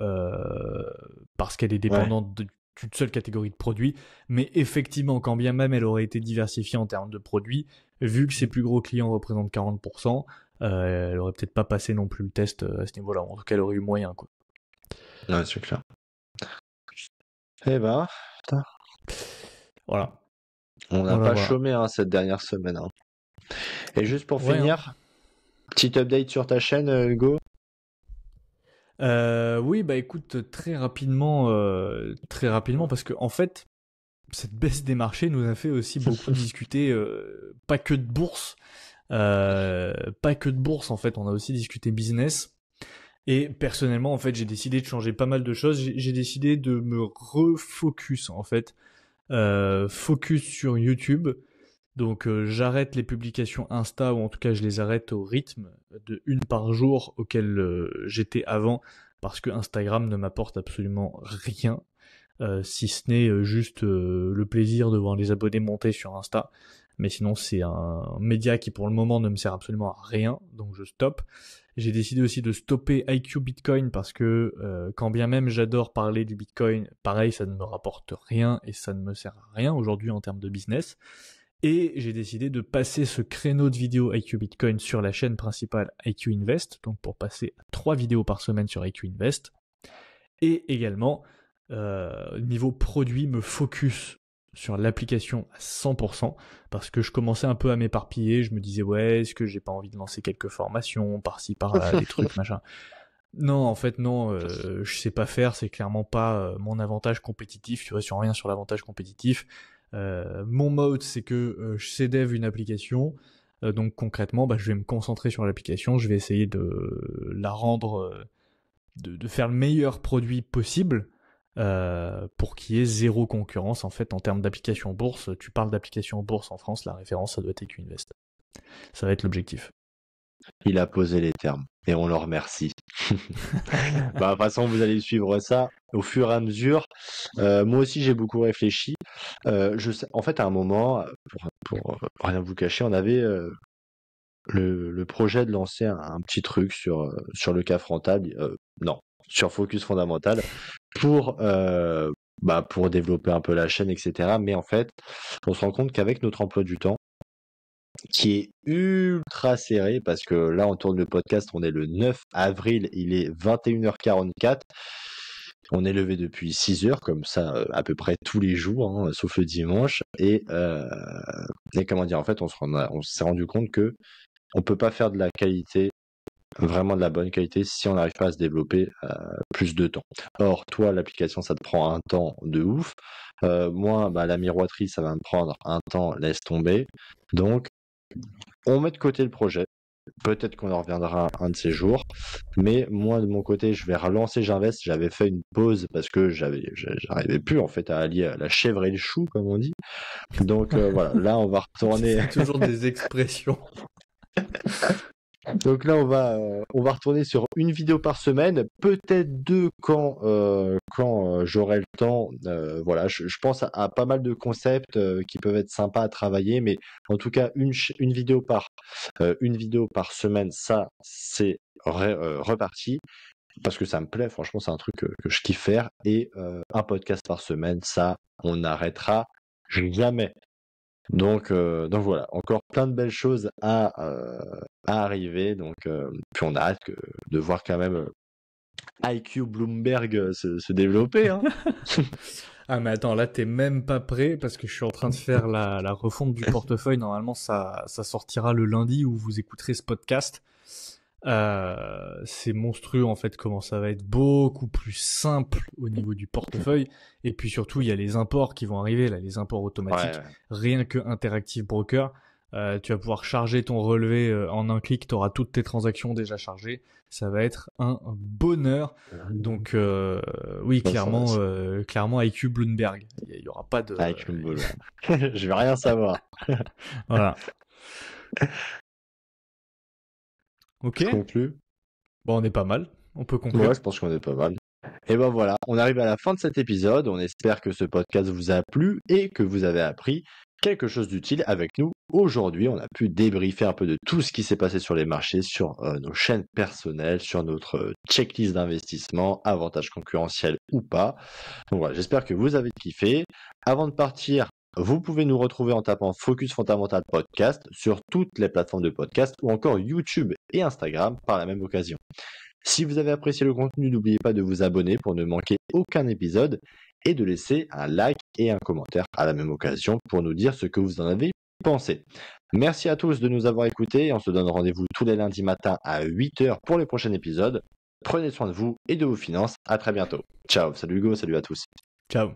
parce qu'elle est dépendante d'une seule catégorie de produits. Mais effectivement, quand bien même elle aurait été diversifiée en termes de produits, vu que ses plus gros clients représentent 40%, elle aurait peut-être pas passé non plus le test à ce niveau-là. En tout cas, elle aurait eu moyen, quoi. Ouais, c'est clair. Eh ben, putain. Voilà. On n'a pas chômé cette dernière semaine. Hein. Et juste pour finir, petit update sur ta chaîne, Hugo. Oui, bah écoute, très rapidement, parce que en fait, cette baisse des marchés nous a fait aussi beaucoup discuter, pas que de bourse, en fait, on a aussi discuté business. Et personnellement, en fait, j'ai décidé de changer pas mal de choses. J'ai décidé de me refocus, en fait, focus sur YouTube. Donc j'arrête les publications Insta, ou en tout cas je les arrête au rythme de une par jour auquel j'étais avant, parce que Instagram ne m'apporte absolument rien, si ce n'est juste le plaisir de voir les abonnés monter sur Insta. Mais sinon c'est un média qui pour le moment ne me sert absolument à rien, donc je stoppe. J'ai décidé aussi de stopper IQ Bitcoin parce que quand bien même j'adore parler du Bitcoin, pareil, ça ne me rapporte rien et ça ne me sert à rien aujourd'hui en termes de business. Et j'ai décidé de passer ce créneau de vidéos IQ Bitcoin sur la chaîne principale IQ Invest, donc pour passer à 3 vidéos par semaine sur IQ Invest. Et également, niveau produit, me focus sur l'application à 100%, parce que je commençais un peu à m'éparpiller, je me disais ouais, est-ce que j'ai pas envie de lancer quelques formations, par-ci, par-là, des trucs, machin. Non, en fait non, je sais pas faire, c'est clairement pas mon avantage compétitif, tu vois, sur rien sur l'avantage compétitif. Mon mode, c'est que je sais dev une application, donc concrètement, je vais me concentrer sur l'application, je vais essayer de la rendre, de faire le meilleur produit possible pour qu'il y ait zéro concurrence en fait en termes d'application bourse. Tu parles d'application bourse en France, la référence ça doit être EQ Invest. Ça va être l'objectif. Il a posé les termes et on le remercie. De toute façon, vous allez suivre ça au fur et à mesure. Moi aussi, j'ai beaucoup réfléchi. En fait, à un moment, pour rien vous cacher, on avait le projet de lancer un petit truc sur le CAF rentable, non, sur Focus Fondamental, pour développer un peu la chaîne, etc. Mais en fait, on se rend compte qu'avec notre emploi du temps, qui est ultra serré, parce que là, on tourne le podcast, on est le 9 avril, il est 21h44. On est levé depuis 6 heures, comme ça, à peu près tous les jours, hein, sauf le dimanche. Et comment dire, en fait, on s'est rendu compte que on peut pas faire de la qualité, vraiment de la bonne qualité, si on n'arrive pas à se développer plus de temps. Or, toi, l'application, ça te prend un temps de ouf. Moi, la miroiterie, ça va me prendre un temps, laisse tomber. Donc, on met de côté le projet. Peut-être qu'on en reviendra un de ces jours. Mais moi, de mon côté, je vais relancer J'invest. J'avais fait une pause parce que j'arrivais plus, en fait, à allier la chèvre et le chou, comme on dit. Donc, voilà. Là, on va retourner. C'est toujours des expressions. Donc là, on va retourner sur une vidéo par semaine, peut-être 2 quand j'aurai le temps. Voilà, je pense à pas mal de concepts qui peuvent être sympas à travailler, mais en tout cas une vidéo par semaine, ça c'est reparti parce que ça me plaît. Franchement, c'est un truc que je kiffe faire, et un podcast par semaine, ça on n'arrêtera jamais. Donc voilà, encore plein de belles choses à arriver. Donc puis on a hâte de voir quand même IQ Bloomberg se développer, hein. Ah mais attends, là t'es même pas prêt parce que je suis en train de faire la refonte du portefeuille. Normalement ça sortira le lundi où vous écouterez ce podcast. C'est monstrueux en fait comment ça va être beaucoup plus simple au niveau du portefeuille, et puis surtout il y a les imports qui vont arriver là, les imports automatiques. Ouais. Rien que Interactive Broker, tu vas pouvoir charger ton relevé en un clic, tu auras toutes tes transactions déjà chargées, ça va être un bonheur. Donc oui, clairement IQ Bloomberg, il y aura pas de IQ Bloomberg. Je vais rien savoir. voilà. Ok. Conclu. Bon, on est pas mal. On peut conclure. Ouais, je pense qu'on est pas mal. Et ben voilà, on arrive à la fin de cet épisode. On espère que ce podcast vous a plu et que vous avez appris quelque chose d'utile avec nous. Aujourd'hui, on a pu débriefer un peu de tout ce qui s'est passé sur les marchés, sur nos chaînes personnelles, sur notre checklist d'investissement, avantages concurrentiels ou pas. Donc voilà, j'espère que vous avez kiffé. Avant de partir, vous pouvez nous retrouver en tapant Focus Fondamental Podcast sur toutes les plateformes de podcast ou encore YouTube et Instagram par la même occasion. Si vous avez apprécié le contenu, n'oubliez pas de vous abonner pour ne manquer aucun épisode et de laisser un like et un commentaire à la même occasion pour nous dire ce que vous en avez pensé. Merci à tous de nous avoir écoutés et on se donne rendez-vous tous les lundis matins à 8h pour les prochains épisodes. Prenez soin de vous et de vos finances. À très bientôt. Ciao. Salut Hugo, salut à tous. Ciao.